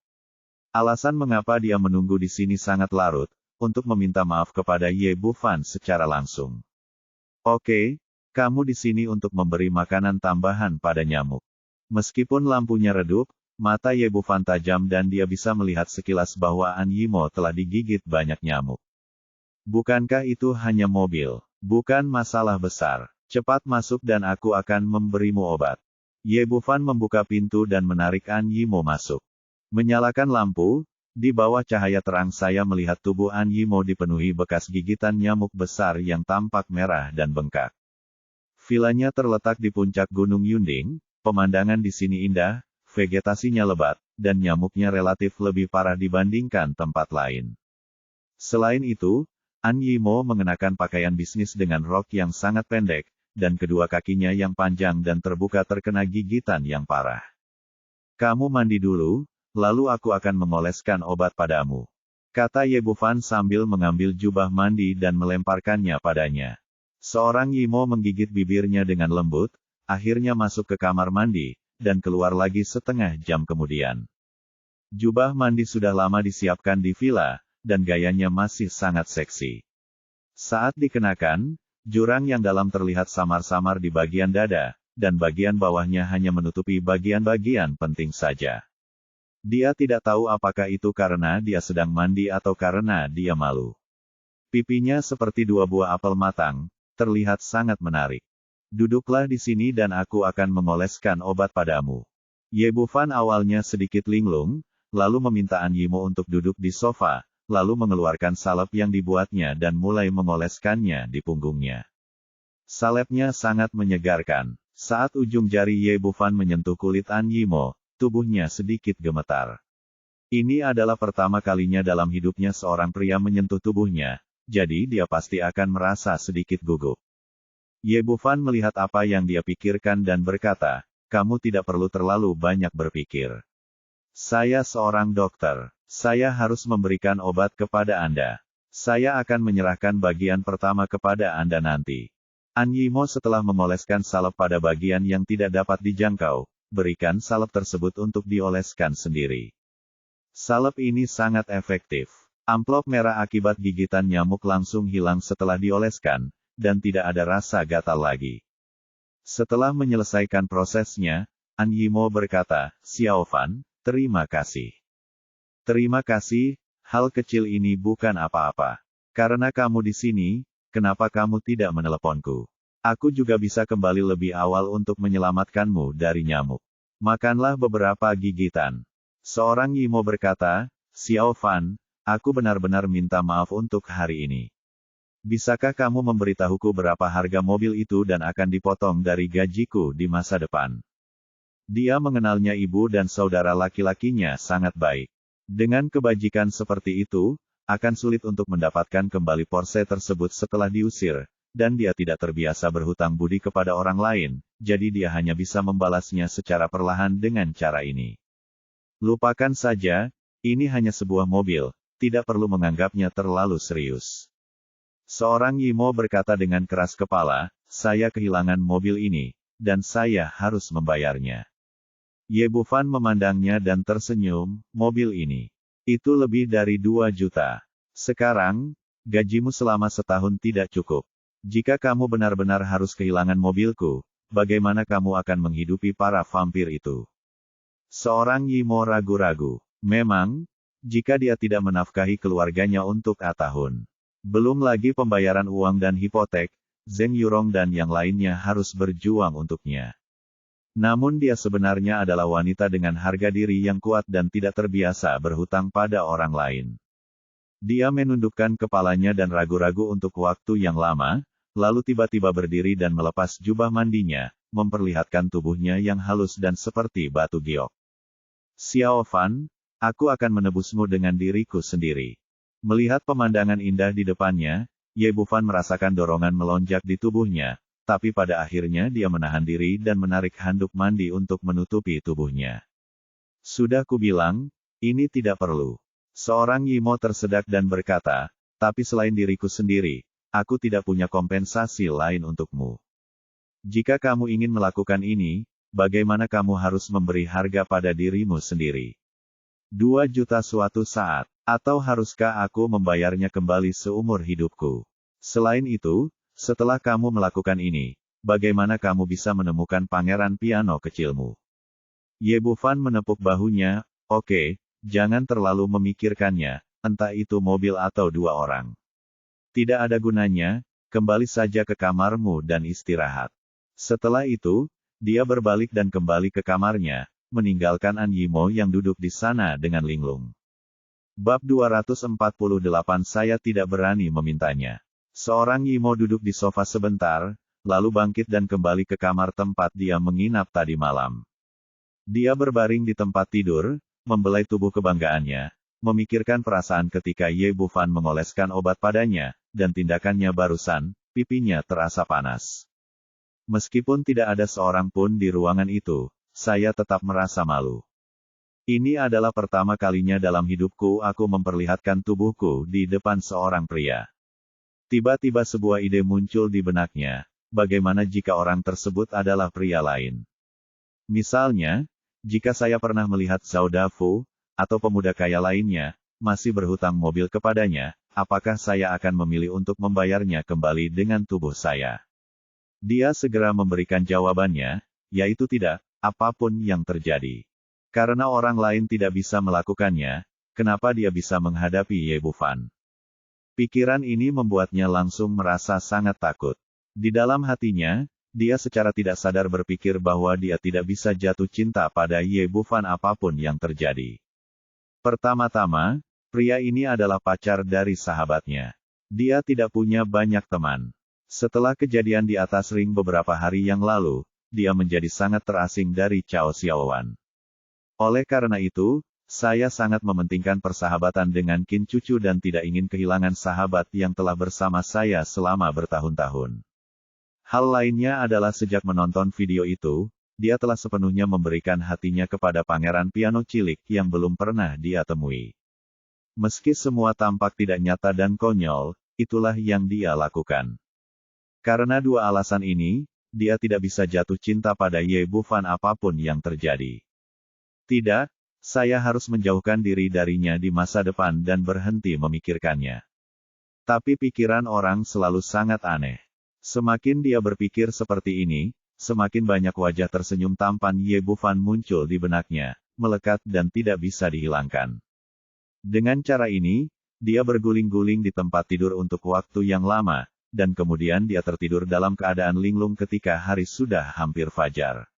Alasan mengapa dia menunggu di sini sangat larut, untuk meminta maaf kepada Ye Bufan secara langsung. Oke. Kamu di sini untuk memberi makanan tambahan pada nyamuk. Meskipun lampunya redup, mata Ye Bufan tajam dan dia bisa melihat sekilas bahwa An Yimo telah digigit banyak nyamuk. Bukankah itu hanya mobil? Bukan masalah besar. Cepat masuk dan aku akan memberimu obat. Ye Bufan membuka pintu dan menarik An Yimo masuk. Menyalakan lampu, di bawah cahaya terang saya melihat tubuh An Yimo dipenuhi bekas gigitan nyamuk besar yang tampak merah dan bengkak. Vilanya terletak di puncak Gunung Yunding, pemandangan di sini indah, vegetasinya lebat, dan nyamuknya relatif lebih parah dibandingkan tempat lain. Selain itu, An Yimo mengenakan pakaian bisnis dengan rok yang sangat pendek, dan kedua kakinya yang panjang dan terbuka terkena gigitan yang parah. Kamu mandi dulu, lalu aku akan mengoleskan obat padamu, kata Ye Bufan sambil mengambil jubah mandi dan melemparkannya padanya. Seorang Yimo menggigit bibirnya dengan lembut, akhirnya masuk ke kamar mandi, dan keluar lagi setengah jam kemudian. Jubah mandi sudah lama disiapkan di villa, dan gayanya masih sangat seksi. Saat dikenakan, jurang yang dalam terlihat samar-samar di bagian dada, dan bagian bawahnya hanya menutupi bagian-bagian penting saja. Dia tidak tahu apakah itu karena dia sedang mandi atau karena dia malu. Pipinya seperti dua buah apel matang, terlihat sangat menarik. Duduklah di sini dan aku akan mengoleskan obat padamu. Ye Bufan awalnya sedikit linglung, lalu meminta An Yimo untuk duduk di sofa, lalu mengeluarkan salep yang dibuatnya dan mulai mengoleskannya di punggungnya. Salepnya sangat menyegarkan. Saat ujung jari Ye Bufan menyentuh kulit An Yimo, tubuhnya sedikit gemetar. Ini adalah pertama kalinya dalam hidupnya seorang pria menyentuh tubuhnya, jadi dia pasti akan merasa sedikit gugup. Ye Bufan melihat apa yang dia pikirkan dan berkata, kamu tidak perlu terlalu banyak berpikir. Saya seorang dokter. Saya harus memberikan obat kepada Anda. Saya akan menyerahkan bagian pertama kepada Anda nanti. An Yimo setelah mengoleskan salep pada bagian yang tidak dapat dijangkau, berikan salep tersebut untuk dioleskan sendiri. Salep ini sangat efektif. Amplop merah akibat gigitan nyamuk langsung hilang setelah dioleskan, dan tidak ada rasa gatal lagi. Setelah menyelesaikan prosesnya, An Yimo berkata, "Xiao Fan, terima kasih. Terima kasih, hal kecil ini bukan apa-apa. Karena kamu di sini, kenapa kamu tidak meneleponku? Aku juga bisa kembali lebih awal untuk menyelamatkanmu dari nyamuk. Makanlah beberapa gigitan." Seorang Yimo berkata, "Xiao Fan, aku benar-benar minta maaf untuk hari ini. Bisakah kamu memberitahuku berapa harga mobil itu dan akan dipotong dari gajiku di masa depan?" Dia mengenalnya ibu dan saudara laki-lakinya sangat baik. Dengan kebajikan seperti itu, akan sulit untuk mendapatkan kembali Porsche tersebut setelah diusir, dan dia tidak terbiasa berhutang budi kepada orang lain, jadi dia hanya bisa membalasnya secara perlahan dengan cara ini. Lupakan saja, ini hanya sebuah mobil, tidak perlu menganggapnya terlalu serius. Seorang Yimo berkata dengan keras kepala, "Saya kehilangan mobil ini, dan saya harus membayarnya." Ye Bufan memandangnya dan tersenyum, "Mobil ini. Itu lebih dari 2 juta. Sekarang, gajimu selama setahun tidak cukup. Jika kamu benar-benar harus kehilangan mobilku, bagaimana kamu akan menghidupi para vampir itu?" Seorang Yimo ragu-ragu. Memang, jika dia tidak menafkahi keluarganya untuk tahun. Belum lagi pembayaran uang dan hipotek, Zheng Yurong dan yang lainnya harus berjuang untuknya. Namun dia sebenarnya adalah wanita dengan harga diri yang kuat dan tidak terbiasa berhutang pada orang lain. Dia menundukkan kepalanya dan ragu-ragu untuk waktu yang lama, lalu tiba-tiba berdiri dan melepas jubah mandinya, memperlihatkan tubuhnya yang halus dan seperti batu giok. "Xiao Fan, aku akan menebusmu dengan diriku sendiri." Melihat pemandangan indah di depannya, Ye Bufan merasakan dorongan melonjak di tubuhnya, tapi pada akhirnya dia menahan diri dan menarik handuk mandi untuk menutupi tubuhnya. "Sudah kubilang, ini tidak perlu." Seorang Yimo tersedak dan berkata, "Tapi selain diriku sendiri, aku tidak punya kompensasi lain untukmu. Jika kamu ingin melakukan ini, bagaimana kamu harus memberi harga pada dirimu sendiri? 2 juta suatu saat, atau haruskah aku membayarnya kembali seumur hidupku? Selain itu, setelah kamu melakukan ini, bagaimana kamu bisa menemukan pangeran piano kecilmu?" Ye Bufan menepuk bahunya, "Oke, jangan terlalu memikirkannya, entah itu mobil atau 2 orang. Tidak ada gunanya, kembali saja ke kamarmu dan istirahat." Setelah itu, dia berbalik dan kembali ke kamarnya, meninggalkan An Yimo yang duduk di sana dengan linglung. Bab 248 Saya tidak berani memintanya. Seorang Yimo duduk di sofa sebentar, lalu bangkit dan kembali ke kamar tempat dia menginap tadi malam. Dia berbaring di tempat tidur, membelai tubuh kebanggaannya, memikirkan perasaan ketika Ye Bufan mengoleskan obat padanya, dan tindakannya barusan, pipinya terasa panas. "Meskipun tidak ada seorang pun di ruangan itu, saya tetap merasa malu. Ini adalah pertama kalinya dalam hidupku aku memperlihatkan tubuhku di depan seorang pria." Tiba-tiba sebuah ide muncul di benaknya, bagaimana jika orang tersebut adalah pria lain? Misalnya, jika saya pernah melihat Zhao Dafu, atau pemuda kaya lainnya, masih berhutang mobil kepadanya, apakah saya akan memilih untuk membayarnya kembali dengan tubuh saya? Dia segera memberikan jawabannya, yaitu tidak, apapun yang terjadi. Karena orang lain tidak bisa melakukannya, kenapa dia bisa menghadapi Ye Bufan? Pikiran ini membuatnya langsung merasa sangat takut. Di dalam hatinya, dia secara tidak sadar berpikir bahwa dia tidak bisa jatuh cinta pada Ye Bufan apapun yang terjadi. Pertama-tama, pria ini adalah pacar dari sahabatnya. Dia tidak punya banyak teman. Setelah kejadian di atas ring beberapa hari yang lalu, dia menjadi sangat terasing dari Cao Xiaowan. Oleh karena itu, saya sangat mementingkan persahabatan dengan Qin Cucu dan tidak ingin kehilangan sahabat yang telah bersama saya selama bertahun-tahun. Hal lainnya adalah sejak menonton video itu, dia telah sepenuhnya memberikan hatinya kepada pangeran piano cilik yang belum pernah dia temui. Meski semua tampak tidak nyata dan konyol, itulah yang dia lakukan. Karena 2 alasan ini, dia tidak bisa jatuh cinta pada Ye Bufan apapun yang terjadi. Tidak, Saya harus menjauhkan diri darinya di masa depan dan berhenti memikirkannya. Tapi pikiran orang selalu sangat aneh. Semakin dia berpikir seperti ini, semakin banyak wajah tersenyum tampan Ye Bufan muncul di benaknya, melekat dan tidak bisa dihilangkan. Dengan cara ini, dia berguling-guling di tempat tidur untuk waktu yang lama, dan kemudian dia tertidur dalam keadaan linglung ketika hari sudah hampir fajar.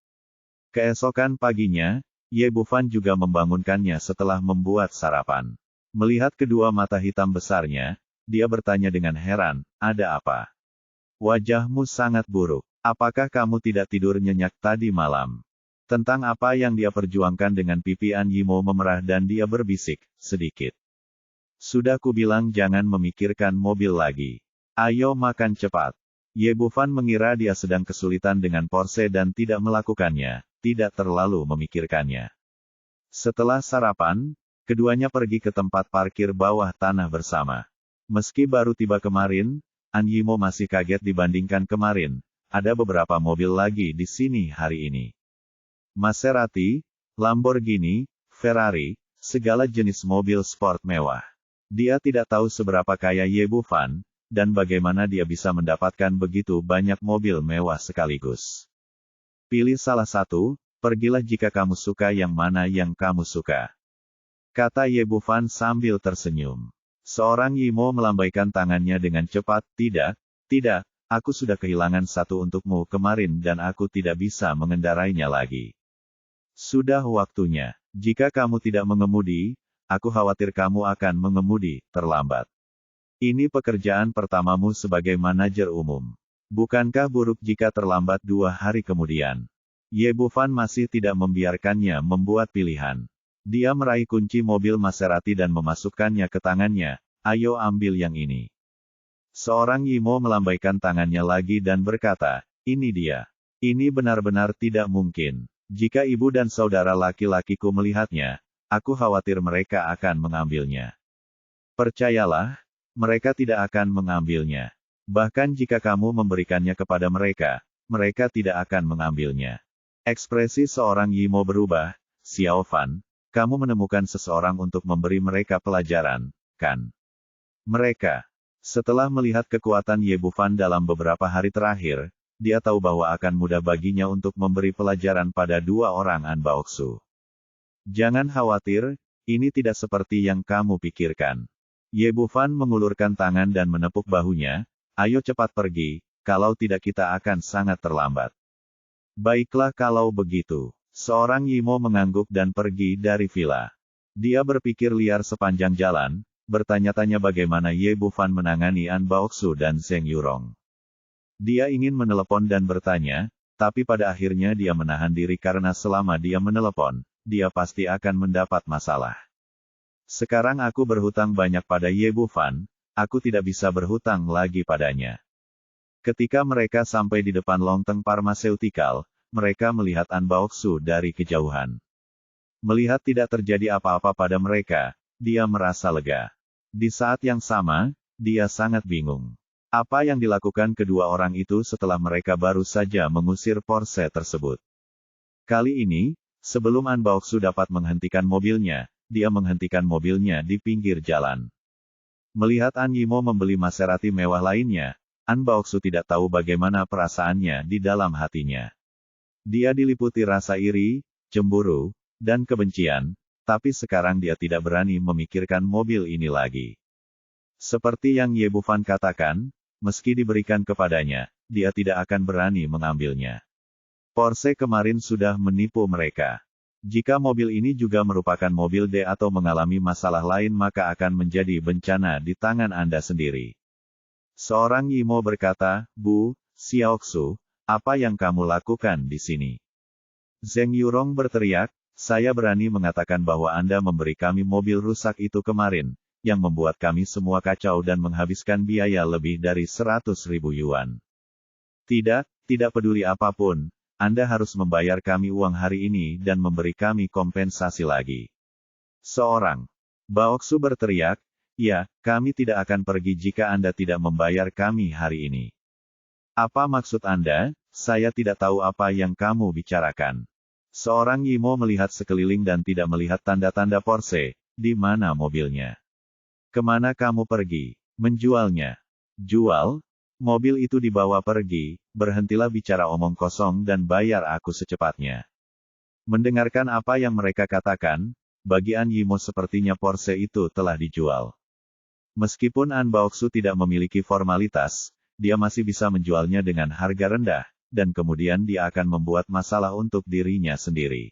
Keesokan paginya, Ye Bufan juga membangunkannya setelah membuat sarapan. Melihat kedua mata hitam besarnya, dia bertanya dengan heran, "Ada apa? Wajahmu sangat buruk. Apakah kamu tidak tidur nyenyak tadi malam?" Tentang apa yang dia perjuangkan dengan pipi An Yimo memerah dan dia berbisik, sedikit. "Sudah kubilang jangan memikirkan mobil lagi. Ayo makan cepat." Ye Bufan mengira dia sedang kesulitan dengan Porsche dan tidak melakukannya, tidak terlalu memikirkannya. Setelah sarapan, keduanya pergi ke tempat parkir bawah tanah bersama. Meski baru tiba kemarin, An Yimo masih kaget dibandingkan kemarin, ada beberapa mobil lagi di sini hari ini. Maserati, Lamborghini, Ferrari, segala jenis mobil sport mewah. Dia tidak tahu seberapa kaya Ye Bufan, dan bagaimana dia bisa mendapatkan begitu banyak mobil mewah sekaligus. "Pilih salah satu, pergilah jika kamu suka yang mana yang kamu suka," kata Ye Bufan sambil tersenyum. Seorang Yimo melambaikan tangannya dengan cepat, "Tidak, tidak, aku sudah kehilangan satu untukmu kemarin dan aku tidak bisa mengendarainya lagi. Sudah waktunya. Jika kamu tidak mengemudi, aku khawatir kamu akan mengemudi terlambat. Ini pekerjaan pertamamu sebagai manajer umum. Bukankah buruk jika terlambat 2 hari kemudian?" Ye Bufan masih tidak membiarkannya membuat pilihan. Dia meraih kunci mobil Maserati dan memasukkannya ke tangannya. "Ayo ambil yang ini." Seorang Yimo melambaikan tangannya lagi dan berkata, "Ini dia. Ini benar-benar tidak mungkin. Jika ibu dan saudara laki-lakiku melihatnya, aku khawatir mereka akan mengambilnya." "Percayalah, mereka tidak akan mengambilnya. Bahkan jika kamu memberikannya kepada mereka, mereka tidak akan mengambilnya." Ekspresi seorang Yimo berubah. "Xiao Fan, kamu menemukan seseorang untuk memberi mereka pelajaran, kan?" Mereka. Setelah melihat kekuatan Ye Bufan dalam beberapa hari terakhir, dia tahu bahwa akan mudah baginya untuk memberi pelajaran pada 2 orang An Baoksu. "Jangan khawatir, ini tidak seperti yang kamu pikirkan." Ye Bufan mengulurkan tangan dan menepuk bahunya, "Ayo cepat pergi, kalau tidak kita akan sangat terlambat." "Baiklah kalau begitu." Seorang Yimo mengangguk dan pergi dari villa. Dia berpikir liar sepanjang jalan, bertanya-tanya bagaimana Ye Bufan menangani An Baoksu dan Zheng Yurong. Dia ingin menelepon dan bertanya, tapi pada akhirnya dia menahan diri karena selama dia menelepon, dia pasti akan mendapat masalah. "Sekarang aku berhutang banyak pada Ye Bufan, aku tidak bisa berhutang lagi padanya." Ketika mereka sampai di depan Longteng Pharmaceutical, mereka melihat An Baoksu dari kejauhan. Melihat tidak terjadi apa-apa pada mereka, dia merasa lega. Di saat yang sama, dia sangat bingung. Apa yang dilakukan kedua orang itu setelah mereka baru saja mengusir Porsche tersebut? Kali ini, sebelum An Baoksu dapat menghentikan mobilnya, dia menghentikan mobilnya di pinggir jalan. Melihat An Yimo membeli Maserati mewah lainnya, An Baoksu tidak tahu bagaimana perasaannya di dalam hatinya. Dia diliputi rasa iri, cemburu, dan kebencian, tapi sekarang dia tidak berani memikirkan mobil ini lagi. Seperti yang Ye Bufan katakan, meski diberikan kepadanya, dia tidak akan berani mengambilnya. Porsche kemarin sudah menipu mereka. Jika mobil ini juga merupakan mobil D atau mengalami masalah lain maka akan menjadi bencana di tangan Anda sendiri. Seorang Yimo berkata, "Bu, Xiaoxu, apa yang kamu lakukan di sini?" Zheng Yurong berteriak, "Saya berani mengatakan bahwa Anda memberi kami mobil rusak itu kemarin, yang membuat kami semua kacau dan menghabiskan biaya lebih dari 100.000 yuan. Tidak peduli apapun, Anda harus membayar kami uang hari ini dan memberi kami kompensasi lagi." Seorang Baoksu berteriak, "Ya, kami tidak akan pergi jika Anda tidak membayar kami hari ini." "Apa maksud Anda? Saya tidak tahu apa yang kamu bicarakan." Seorang Yimo melihat sekeliling dan tidak melihat tanda-tanda Porsche. Di mana mobilnya? Kemana kamu pergi? Menjualnya. Jual? Mobil itu dibawa pergi, berhentilah bicara omong kosong dan bayar aku secepatnya. Mendengarkan apa yang mereka katakan, bagi An Yimo sepertinya Porsche itu telah dijual. Meskipun An Baoksu tidak memiliki formalitas, dia masih bisa menjualnya dengan harga rendah, dan kemudian dia akan membuat masalah untuk dirinya sendiri.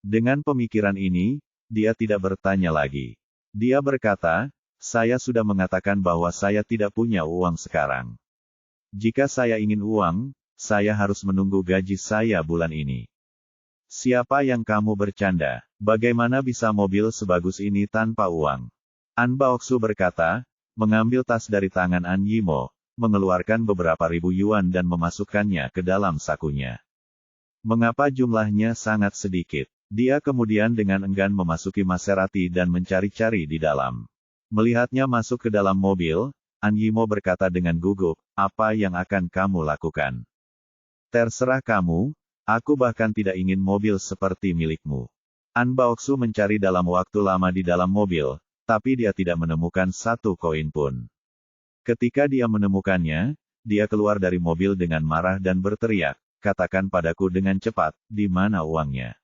Dengan pemikiran ini, dia tidak bertanya lagi. Dia berkata, saya sudah mengatakan bahwa saya tidak punya uang sekarang. Jika saya ingin uang, saya harus menunggu gaji saya bulan ini. Siapa yang kamu bercanda? Bagaimana bisa mobil sebagus ini tanpa uang? An Baoksu berkata, mengambil tas dari tangan An Yimo, mengeluarkan beberapa ribu yuan dan memasukkannya ke dalam sakunya. Mengapa jumlahnya sangat sedikit? Dia kemudian dengan enggan memasuki Maserati dan mencari-cari di dalam. Melihatnya masuk ke dalam mobil, An Yimo berkata dengan gugup, apa yang akan kamu lakukan? Terserah kamu, aku bahkan tidak ingin mobil seperti milikmu. An Baoksu mencari dalam waktu lama di dalam mobil, tapi dia tidak menemukan satu koin pun. Ketika dia menemukannya, dia keluar dari mobil dengan marah dan berteriak, katakan padaku dengan cepat, di mana uangnya?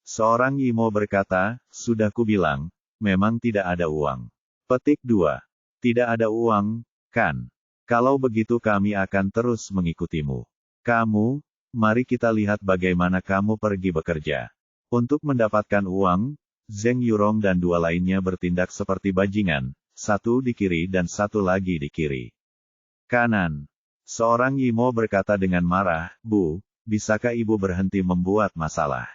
Seorang Yimo berkata, sudah kubilang, memang tidak ada uang. Petik 2. Tidak ada uang, kan? Kalau begitu kami akan terus mengikutimu. Kamu, mari kita lihat bagaimana kamu pergi bekerja. Untuk mendapatkan uang, Zheng Yurong dan dua lainnya bertindak seperti bajingan, satu di kiri dan satu lagi di kiri. Kanan. Seorang Yimo berkata dengan marah, Bu, bisakah ibu berhenti membuat masalah?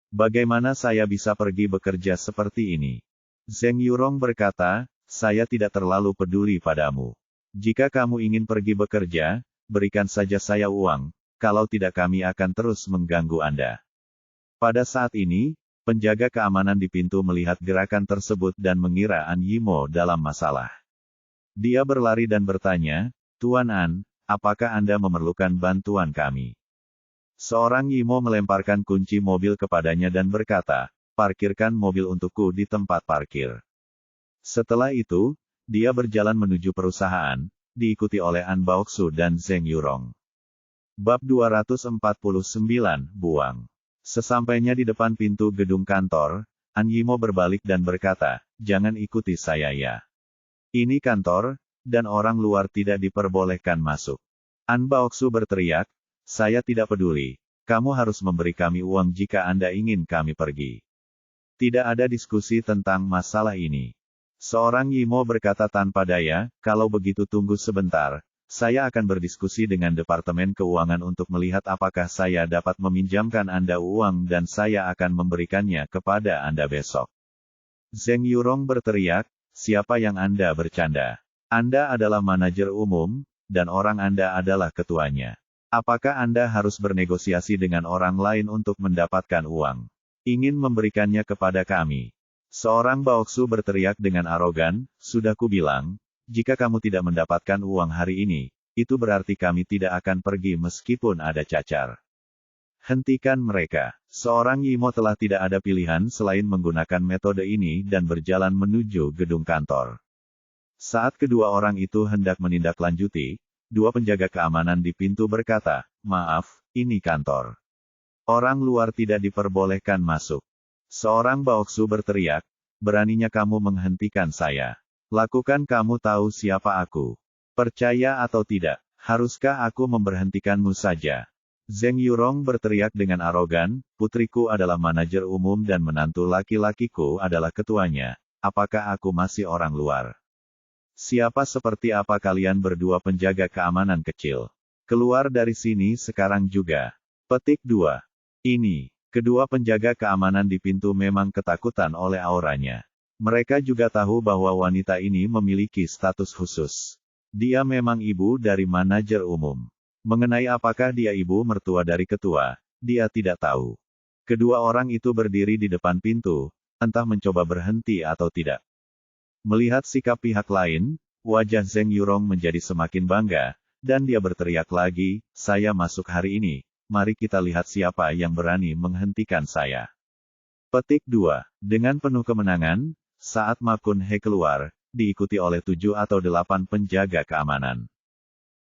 Bagaimana saya bisa pergi bekerja seperti ini? Zheng Yurong berkata, saya tidak terlalu peduli padamu. Jika kamu ingin pergi bekerja, berikan saja saya uang, kalau tidak kami akan terus mengganggu Anda. Pada saat ini, penjaga keamanan di pintu melihat gerakan tersebut dan mengira An Yimo dalam masalah. Dia berlari dan bertanya, Tuan An, apakah Anda memerlukan bantuan kami? Seorang Yimo melemparkan kunci mobil kepadanya dan berkata, parkirkan mobil untukku di tempat parkir. Setelah itu, dia berjalan menuju perusahaan, diikuti oleh An Baoksu dan Zheng Yurong. Bab 249, Buang. Sesampainya di depan pintu gedung kantor, An Yimo berbalik dan berkata, jangan ikuti saya ya. Ini kantor, dan orang luar tidak diperbolehkan masuk. An Baoksu berteriak, saya tidak peduli, kamu harus memberi kami uang jika Anda ingin kami pergi. Tidak ada diskusi tentang masalah ini. Seorang Yimo berkata tanpa daya, kalau begitu tunggu sebentar. Saya akan berdiskusi dengan Departemen Keuangan untuk melihat apakah saya dapat meminjamkan Anda uang dan saya akan memberikannya kepada Anda besok. Zheng Yurong berteriak, siapa yang Anda bercanda? Anda adalah manajer umum, dan orang Anda adalah ketuanya. Apakah Anda harus bernegosiasi dengan orang lain untuk mendapatkan uang? Ingin memberikannya kepada kami? Seorang Baoksu berteriak dengan arogan, sudah kubilang, jika kamu tidak mendapatkan uang hari ini, itu berarti kami tidak akan pergi meskipun ada cacar. Hentikan mereka. Seorang Yimo telah tidak ada pilihan selain menggunakan metode ini dan berjalan menuju gedung kantor. Saat kedua orang itu hendak menindaklanjuti, dua penjaga keamanan di pintu berkata, maaf, ini kantor. Orang luar tidak diperbolehkan masuk. Seorang Baoksu berteriak, beraninya kamu menghentikan saya. Lakukan, kamu tahu siapa aku. Percaya atau tidak, haruskah aku memberhentikanmu saja? Zheng Yurong berteriak dengan arogan, putriku adalah manajer umum dan menantu laki-lakiku adalah ketuanya. Apakah aku masih orang luar? Siapa seperti apa kalian berdua penjaga keamanan kecil? Keluar dari sini sekarang juga. Petik 2. Ini, kedua penjaga keamanan di pintu memang ketakutan oleh auranya. Mereka juga tahu bahwa wanita ini memiliki status khusus. Dia memang ibu dari manajer umum. Mengenai apakah dia ibu mertua dari ketua, dia tidak tahu. Kedua orang itu berdiri di depan pintu, entah mencoba berhenti atau tidak. Melihat sikap pihak lain, wajah Zheng Yurong menjadi semakin bangga, dan dia berteriak lagi, saya masuk hari ini, mari kita lihat siapa yang berani menghentikan saya. Petik 2. Dengan penuh kemenangan, saat Ma Kun-hee keluar, diikuti oleh 7 atau 8 penjaga keamanan.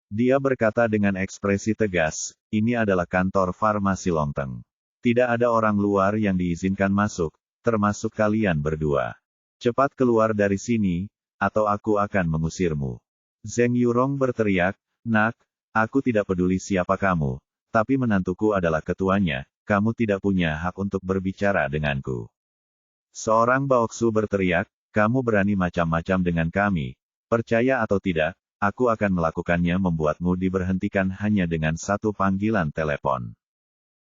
Dia berkata dengan ekspresi tegas, ini adalah kantor farmasi Longteng. Tidak ada orang luar yang diizinkan masuk, termasuk kalian berdua. Cepat keluar dari sini, atau aku akan mengusirmu. Zheng Yurong berteriak, nak, aku tidak peduli siapa kamu, tapi menantuku adalah ketuanya, kamu tidak punya hak untuk berbicara denganku. Seorang Baoksu berteriak, kamu berani macam-macam dengan kami, percaya atau tidak, aku akan melakukannya membuatmu diberhentikan hanya dengan satu panggilan telepon.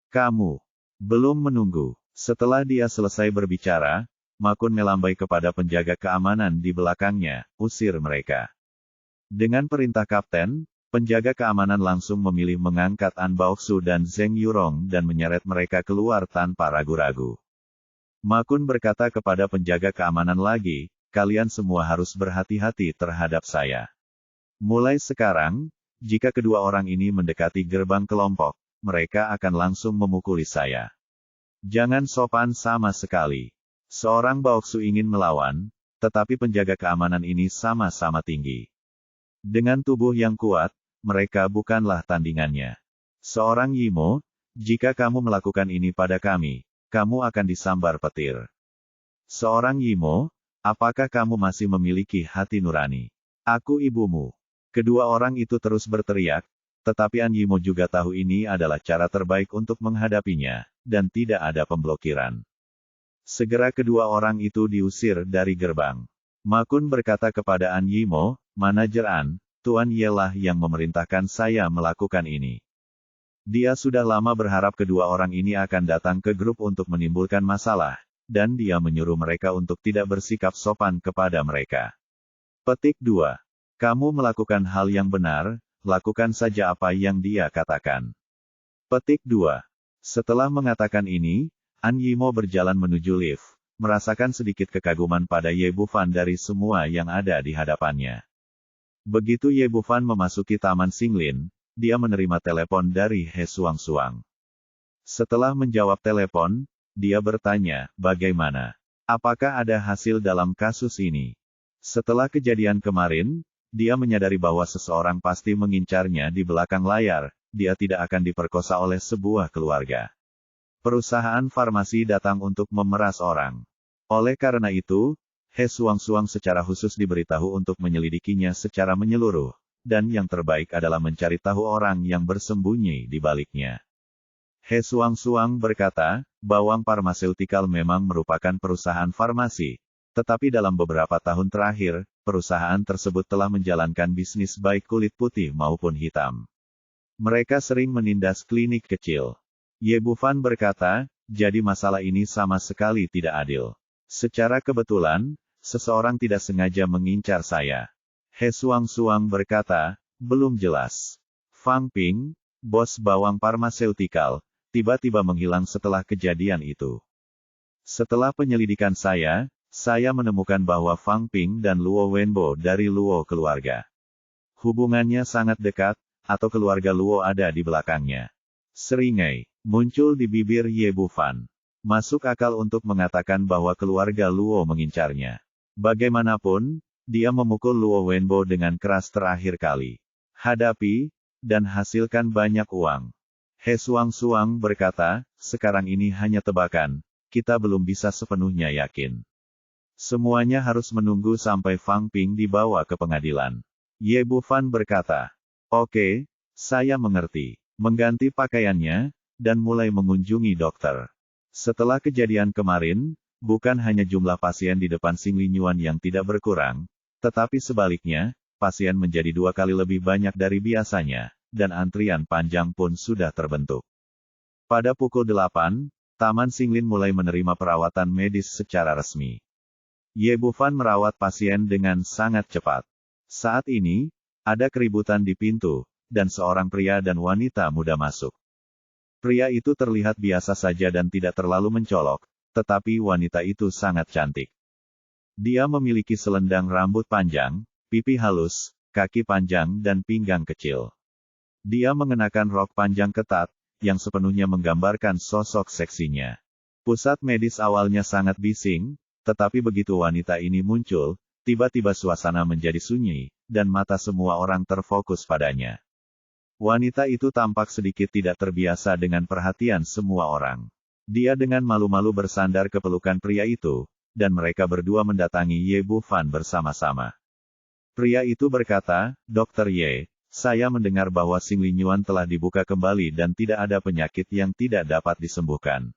Kamu belum menunggu. Setelah dia selesai berbicara, Ma Kun melambai kepada penjaga keamanan di belakangnya, usir mereka. Dengan perintah kapten, penjaga keamanan langsung memilih mengangkat An Baoksu dan Zheng Yurong dan menyeret mereka keluar tanpa ragu-ragu. Ma Kun berkata kepada penjaga keamanan lagi, kalian semua harus berhati-hati terhadap saya. Mulai sekarang, jika kedua orang ini mendekati gerbang kelompok, mereka akan langsung memukuli saya. Jangan sopan sama sekali. Seorang Baoksu ingin melawan, tetapi penjaga keamanan ini sama-sama tinggi. Dengan tubuh yang kuat, mereka bukanlah tandingannya. Seorang Yimo, jika kamu melakukan ini pada kami, kamu akan disambar petir. Seorang Yimo, apakah kamu masih memiliki hati nurani? Aku ibumu. Kedua orang itu terus berteriak, tetapi An Yimo juga tahu ini adalah cara terbaik untuk menghadapinya, dan tidak ada pemblokiran. Segera kedua orang itu diusir dari gerbang. Ma Kun berkata kepada An Yimo, manajer An, Tuan Yelah yang memerintahkan saya melakukan ini. Dia sudah lama berharap kedua orang ini akan datang ke grup untuk menimbulkan masalah, dan dia menyuruh mereka untuk tidak bersikap sopan kepada mereka. Petik 2. Kamu melakukan hal yang benar, lakukan saja apa yang dia katakan. Petik 2. Setelah mengatakan ini, An Yimo berjalan menuju lift, merasakan sedikit kekaguman pada Ye Bufan dari semua yang ada di hadapannya. Begitu Ye Bufan memasuki Taman Xinglin, dia menerima telepon dari He Suang-suang. Setelah menjawab telepon, dia bertanya, bagaimana? Apakah ada hasil dalam kasus ini? Setelah kejadian kemarin, dia menyadari bahwa seseorang pasti mengincarnya di belakang layar, dia tidak akan diperkosa oleh sebuah keluarga. Perusahaan farmasi datang untuk memeras orang. Oleh karena itu, He Suang-suang secara khusus diberitahu untuk menyelidikinya secara menyeluruh, dan yang terbaik adalah mencari tahu orang yang bersembunyi di baliknya. He Suang-suang berkata, Bawang Pharmaceutical memang merupakan perusahaan farmasi, tetapi dalam beberapa tahun terakhir, perusahaan tersebut telah menjalankan bisnis baik kulit putih maupun hitam. Mereka sering menindas klinik kecil. Ye Bufan berkata, jadi masalah ini sama sekali tidak adil. Secara kebetulan, seseorang tidak sengaja mengincar saya. He Suang-suang berkata, belum jelas. Fang Ping, bos Bawang Pharmaceutical, tiba-tiba menghilang setelah kejadian itu. Setelah penyelidikan saya menemukan bahwa Fang Ping dan Luo Wenbo dari Luo keluarga. Hubungannya sangat dekat, atau keluarga Luo ada di belakangnya. Seringai muncul di bibir Ye Bufan. Masuk akal untuk mengatakan bahwa keluarga Luo mengincarnya. Bagaimanapun, dia memukul Luo Wenbo dengan keras terakhir kali. Hadapi, dan hasilkan banyak uang. He Suang-suang berkata, sekarang ini hanya tebakan, kita belum bisa sepenuhnya yakin. Semuanya harus menunggu sampai Fang Ping dibawa ke pengadilan. Ye Bufan berkata, oke, saya mengerti. Mengganti pakaiannya, dan mulai mengunjungi dokter. Setelah kejadian kemarin, bukan hanya jumlah pasien di depan Xinglin Yuan yang tidak berkurang, tetapi sebaliknya, pasien menjadi 2 kali lebih banyak dari biasanya, dan antrian panjang pun sudah terbentuk. Pada pukul 8, Taman Xinglin mulai menerima perawatan medis secara resmi. Ye Bufan merawat pasien dengan sangat cepat. Saat ini, ada keributan di pintu, dan seorang pria dan wanita muda masuk. Pria itu terlihat biasa saja dan tidak terlalu mencolok, tetapi wanita itu sangat cantik. Dia memiliki selendang rambut panjang, pipi halus, kaki panjang dan pinggang kecil. Dia mengenakan rok panjang ketat, yang sepenuhnya menggambarkan sosok seksinya. Pusat medis awalnya sangat bising, tetapi begitu wanita ini muncul, tiba-tiba suasana menjadi sunyi, dan mata semua orang terfokus padanya. Wanita itu tampak sedikit tidak terbiasa dengan perhatian semua orang. Dia dengan malu-malu bersandar ke pelukan pria itu, dan mereka berdua mendatangi Ye Bufan bersama-sama. Pria itu berkata, "Dokter Ye, saya mendengar bahwa Xingli Yuan telah dibuka kembali dan tidak ada penyakit yang tidak dapat disembuhkan.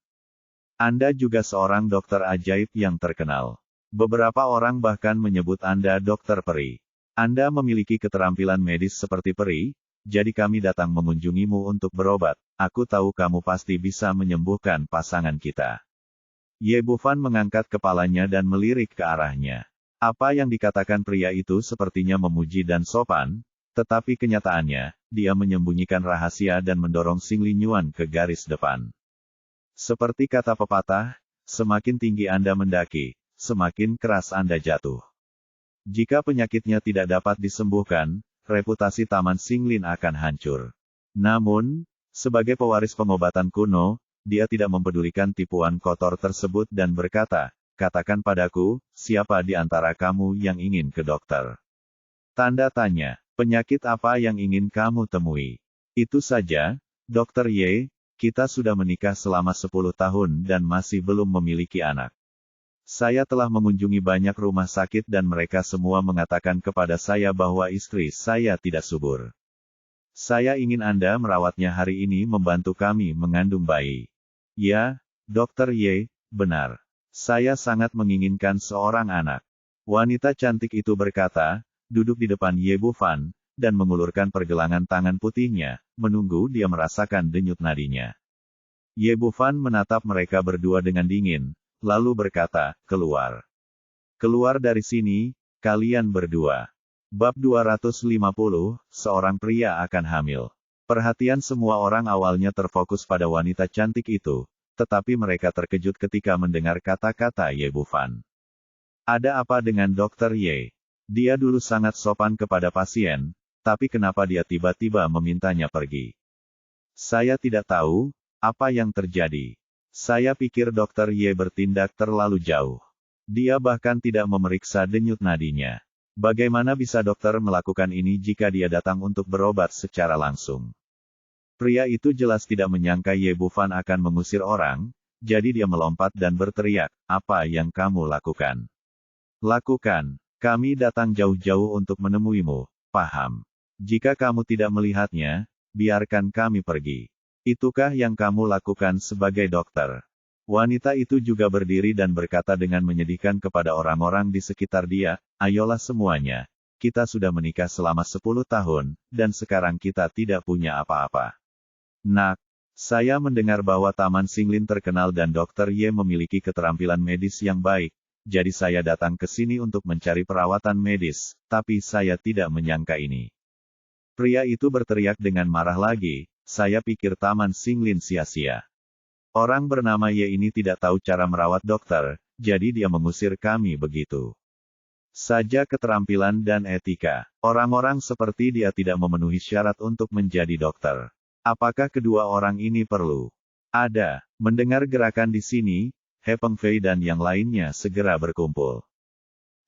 Anda juga seorang dokter ajaib yang terkenal. Beberapa orang bahkan menyebut Anda dokter peri. Anda memiliki keterampilan medis seperti peri, jadi kami datang mengunjungimu untuk berobat. Aku tahu kamu pasti bisa menyembuhkan pasangan kita." Ye Bufan mengangkat kepalanya dan melirik ke arahnya. Apa yang dikatakan pria itu sepertinya memuji dan sopan, tetapi kenyataannya, dia menyembunyikan rahasia dan mendorong Xingli Yuan ke garis depan. Seperti kata pepatah, semakin tinggi Anda mendaki, semakin keras Anda jatuh. Jika penyakitnya tidak dapat disembuhkan, reputasi Taman Xinglin akan hancur. Namun, sebagai pewaris pengobatan kuno, dia tidak mempedulikan tipuan kotor tersebut dan berkata, "Katakan padaku, siapa di antara kamu yang ingin ke dokter?" Tanda tanya, "Penyakit apa yang ingin kamu temui?" "Itu saja, Dokter Ye, kita sudah menikah selama 10 tahun dan masih belum memiliki anak. Saya telah mengunjungi banyak rumah sakit dan mereka semua mengatakan kepada saya bahwa istri saya tidak subur. Saya ingin Anda merawatnya hari ini membantu kami mengandung bayi." "Ya, Dokter Ye, benar. Saya sangat menginginkan seorang anak." Wanita cantik itu berkata, duduk di depan Ye Bufan, dan mengulurkan pergelangan tangan putihnya, menunggu dia merasakan denyut nadinya. Ye Bufan menatap mereka berdua dengan dingin, lalu berkata, "Keluar. Keluar dari sini, kalian berdua." Bab 250, seorang pria akan hamil. Perhatian semua orang awalnya terfokus pada wanita cantik itu, tetapi mereka terkejut ketika mendengar kata-kata Ye Bufan. "Ada apa dengan Dokter Ye? Dia dulu sangat sopan kepada pasien, tapi kenapa dia tiba-tiba memintanya pergi?" "Saya tidak tahu, apa yang terjadi. Saya pikir Dokter Ye bertindak terlalu jauh. Dia bahkan tidak memeriksa denyut nadinya. Bagaimana bisa dokter melakukan ini jika dia datang untuk berobat secara langsung?" Pria itu jelas tidak menyangka Ye Bufan akan mengusir orang, jadi dia melompat dan berteriak, "Apa yang kamu lakukan?" "Lakukan. Kami datang jauh-jauh untuk menemuimu, paham? Jika kamu tidak melihatnya, biarkan kami pergi. Itukah yang kamu lakukan sebagai dokter?" Wanita itu juga berdiri dan berkata dengan menyedihkan kepada orang-orang di sekitar dia, "Ayolah semuanya. Kita sudah menikah selama 10 tahun, dan sekarang kita tidak punya apa-apa. Nak, saya mendengar bahwa Taman Xinglin terkenal dan Dokter Ye memiliki keterampilan medis yang baik, jadi saya datang ke sini untuk mencari perawatan medis, tapi saya tidak menyangka ini." Pria itu berteriak dengan marah lagi, "Saya pikir Taman Xinglin sia-sia. Orang bernama Ye ini tidak tahu cara merawat dokter, jadi dia mengusir kami begitu saja keterampilan dan etika. Orang-orang seperti dia tidak memenuhi syarat untuk menjadi dokter. Apakah kedua orang ini perlu?" "Ada." Mendengar gerakan di sini, He Pengfei dan yang lainnya segera berkumpul.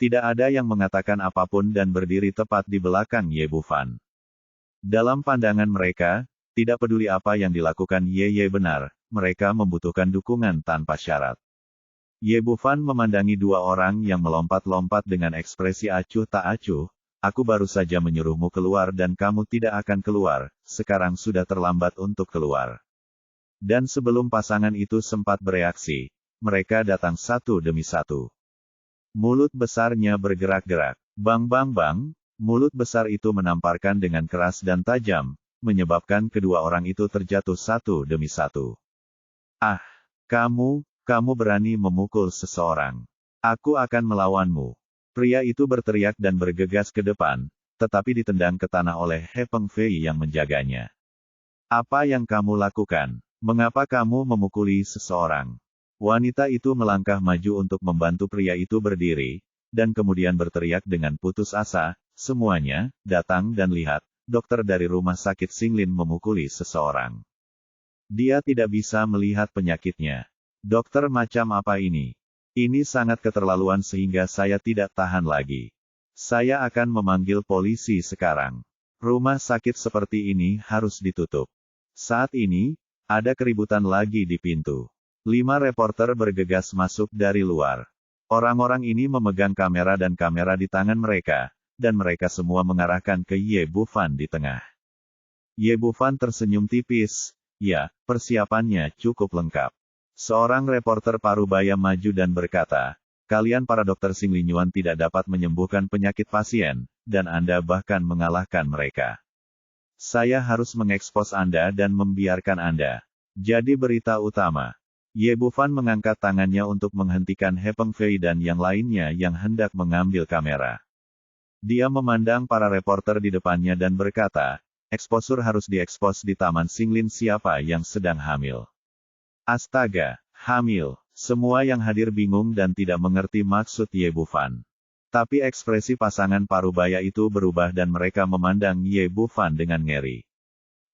Tidak ada yang mengatakan apapun dan berdiri tepat di belakang Ye Bufan. Dalam pandangan mereka, tidak peduli apa yang dilakukan Ye benar, mereka membutuhkan dukungan tanpa syarat. Ye Bufan memandangi dua orang yang melompat-lompat dengan ekspresi acuh tak acuh, "Aku baru saja menyuruhmu keluar dan kamu tidak akan keluar, sekarang sudah terlambat untuk keluar." Dan sebelum pasangan itu sempat bereaksi, mereka datang satu demi satu. Mulut besarnya bergerak-gerak. Bang bang bang, mulut besar itu menamparkan dengan keras dan tajam, menyebabkan kedua orang itu terjatuh satu demi satu. "Ah, kamu berani memukul seseorang. Aku akan melawanmu." Pria itu berteriak dan bergegas ke depan, tetapi ditendang ke tanah oleh He Pengfei yang menjaganya. "Apa yang kamu lakukan? Mengapa kamu memukuli seseorang?" Wanita itu melangkah maju untuk membantu pria itu berdiri, dan kemudian berteriak dengan putus asa, "Semuanya, datang dan lihat, dokter dari rumah sakit Xinglin memukuli seseorang." Dia tidak bisa melihat penyakitnya. Dokter macam apa ini? Ini sangat keterlaluan sehingga saya tidak tahan lagi. Saya akan memanggil polisi sekarang. Rumah sakit seperti ini harus ditutup. Saat ini, ada keributan lagi di pintu. 5 reporter bergegas masuk dari luar. Orang-orang ini memegang kamera dan kamera di tangan mereka, dan mereka semua mengarahkan ke Ye Bufan di tengah. Ye Bufan tersenyum tipis. Ya, persiapannya cukup lengkap. Seorang reporter Parubaya maju dan berkata, kalian para dokter Singlinyuan tidak dapat menyembuhkan penyakit pasien, dan Anda bahkan mengalahkan mereka. Saya harus mengekspos Anda dan membiarkan Anda. Jadi berita utama. Ye Bufan mengangkat tangannya untuk menghentikan He Pengfei dan yang lainnya yang hendak mengambil kamera. Dia memandang para reporter di depannya dan berkata, eksposur harus diekspos di Taman Singlin siapa yang sedang hamil. Astaga, hamil. Semua yang hadir bingung dan tidak mengerti maksud Ye Bufan. Tapi ekspresi pasangan Parubaya itu berubah dan mereka memandang Ye Bufan dengan ngeri.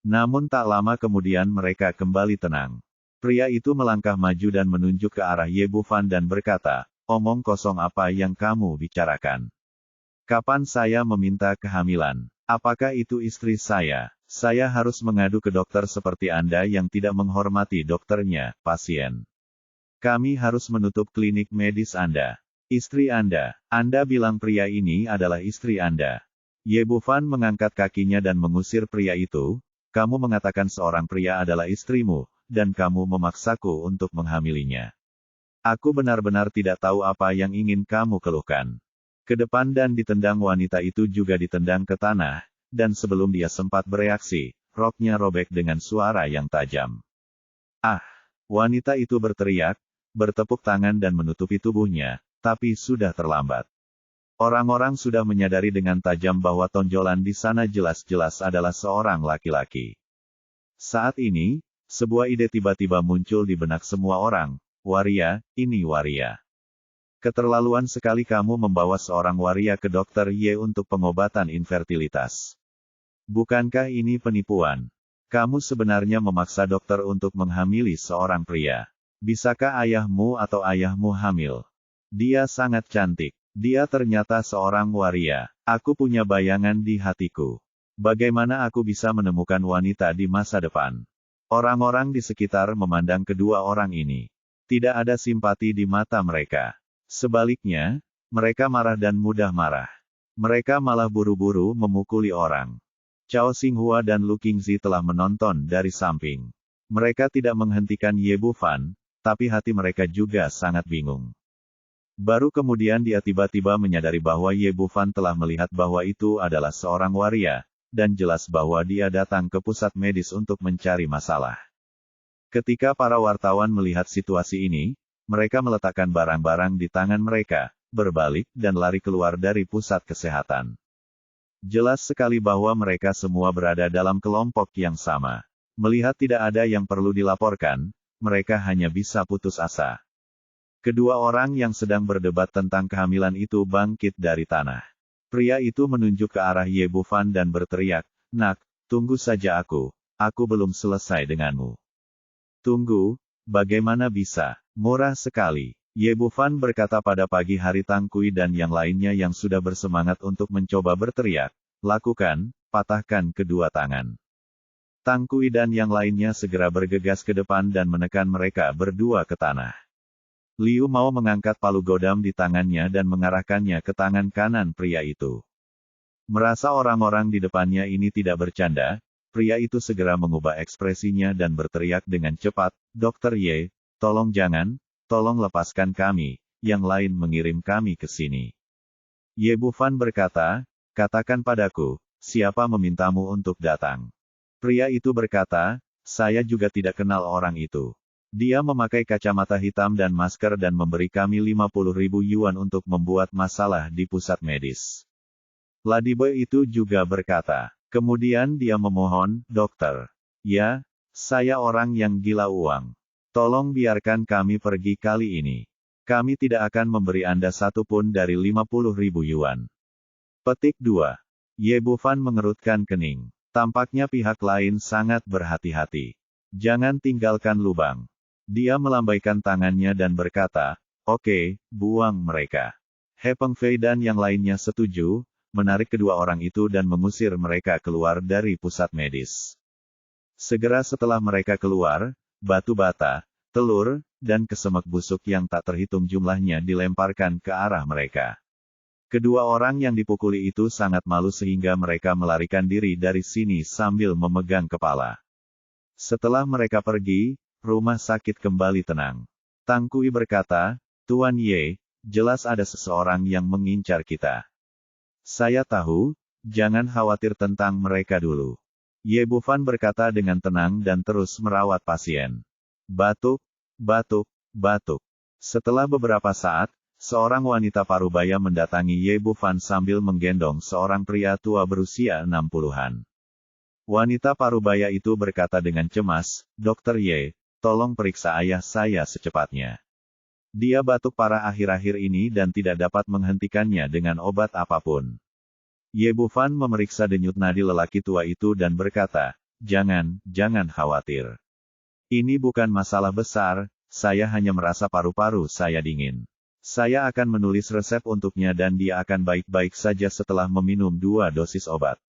Namun tak lama kemudian mereka kembali tenang. Pria itu melangkah maju dan menunjuk ke arah Ye Bufan dan berkata, omong kosong apa yang kamu bicarakan? Kapan saya meminta kehamilan? Apakah itu istri saya? Saya harus mengadu ke dokter seperti Anda yang tidak menghormati dokternya, pasien. Kami harus menutup klinik medis Anda. Istri Anda bilang pria ini adalah istri Anda. Ye Bufan mengangkat kakinya dan mengusir pria itu, kamu mengatakan seorang pria adalah istrimu, dan kamu memaksaku untuk menghamilinya. Aku benar-benar tidak tahu apa yang ingin kamu keluhkan. Ke depan dan ditendang wanita itu juga ditendang ke tanah, dan sebelum dia sempat bereaksi, roknya robek dengan suara yang tajam. Ah! Wanita itu berteriak, bertepuk tangan dan menutupi tubuhnya, tapi sudah terlambat. Orang-orang sudah menyadari dengan tajam bahwa tonjolan di sana jelas-jelas adalah seorang laki-laki. Saat ini, sebuah ide tiba-tiba muncul di benak semua orang, waria, ini waria. Keterlaluan sekali kamu membawa seorang waria ke dokter Ye untuk pengobatan infertilitas. Bukankah ini penipuan? Kamu sebenarnya memaksa dokter untuk menghamili seorang pria. Bisakah ayahmu atau ayahmu hamil? Dia sangat cantik. Dia ternyata seorang waria. Aku punya bayangan di hatiku. Bagaimana aku bisa menemukan wanita di masa depan? Orang-orang di sekitar memandang kedua orang ini. Tidak ada simpati di mata mereka. Sebaliknya, mereka marah dan mudah marah. Mereka malah buru-buru memukuli orang. Cao Xinghua dan Lu Qingzi telah menonton dari samping. Mereka tidak menghentikan Ye Bufan, tapi hati mereka juga sangat bingung. Baru kemudian dia tiba-tiba menyadari bahwa Ye Bufan telah melihat bahwa itu adalah seorang waria, dan jelas bahwa dia datang ke pusat medis untuk mencari masalah. Ketika para wartawan melihat situasi ini, mereka meletakkan barang-barang di tangan mereka, berbalik dan lari keluar dari pusat kesehatan. Jelas sekali bahwa mereka semua berada dalam kelompok yang sama. Melihat tidak ada yang perlu dilaporkan, mereka hanya bisa putus asa. Kedua orang yang sedang berdebat tentang kehamilan itu bangkit dari tanah. Pria itu menunjuk ke arah Ye Bufan dan berteriak, nak, tunggu saja aku belum selesai denganmu. Tunggu, bagaimana bisa? Murah sekali. Ye Bufan berkata pada pagi hari Tang Kui dan yang lainnya yang sudah bersemangat untuk mencoba berteriak, lakukan, patahkan kedua tangan. Tang Kui dan yang lainnya segera bergegas ke depan dan menekan mereka berdua ke tanah. Liu Mao mengangkat palu godam di tangannya dan mengarahkannya ke tangan kanan pria itu. Merasa orang-orang di depannya ini tidak bercanda, pria itu segera mengubah ekspresinya dan berteriak dengan cepat, Dokter Ye, tolong jangan, tolong lepaskan kami, yang lain mengirim kami ke sini. Ye Bufan berkata, katakan padaku, siapa memintamu untuk datang? Pria itu berkata, saya juga tidak kenal orang itu. Dia memakai kacamata hitam dan masker dan memberi kami 50.000 yuan untuk membuat masalah di pusat medis. Ladiboy itu juga berkata, kemudian dia memohon, dokter. Ya, saya orang yang gila uang. Tolong biarkan kami pergi kali ini. Kami tidak akan memberi Anda satupun dari 50.000 yuan. Petik 2. Ye Bufan mengerutkan kening. Tampaknya pihak lain sangat berhati-hati. Jangan tinggalkan lubang. Dia melambaikan tangannya dan berkata, oke, buang mereka. He Pengfei dan yang lainnya setuju, menarik kedua orang itu dan mengusir mereka keluar dari pusat medis. Segera setelah mereka keluar, batu bata, telur, dan kesemek busuk yang tak terhitung jumlahnya dilemparkan ke arah mereka. Kedua orang yang dipukuli itu sangat malu sehingga mereka melarikan diri dari sini sambil memegang kepala. Setelah mereka pergi, rumah sakit kembali tenang. Tang Kui berkata, Tuan Ye, jelas ada seseorang yang mengincar kita. Saya tahu, jangan khawatir tentang mereka dulu. Ye Bufan berkata dengan tenang dan terus merawat pasien. Batuk, batuk, batuk. Setelah beberapa saat, seorang wanita parubaya mendatangi Ye Bufan sambil menggendong seorang pria tua berusia 60-an. Wanita parubaya itu berkata dengan cemas, Dokter Ye, tolong periksa ayah saya secepatnya. Dia batuk parah akhir-akhir ini dan tidak dapat menghentikannya dengan obat apapun. Ye Bufan memeriksa denyut nadi lelaki tua itu dan berkata, jangan khawatir. Ini bukan masalah besar, saya hanya merasa paru-paru saya dingin. Saya akan menulis resep untuknya dan dia akan baik-baik saja setelah meminum 2 dosis obat.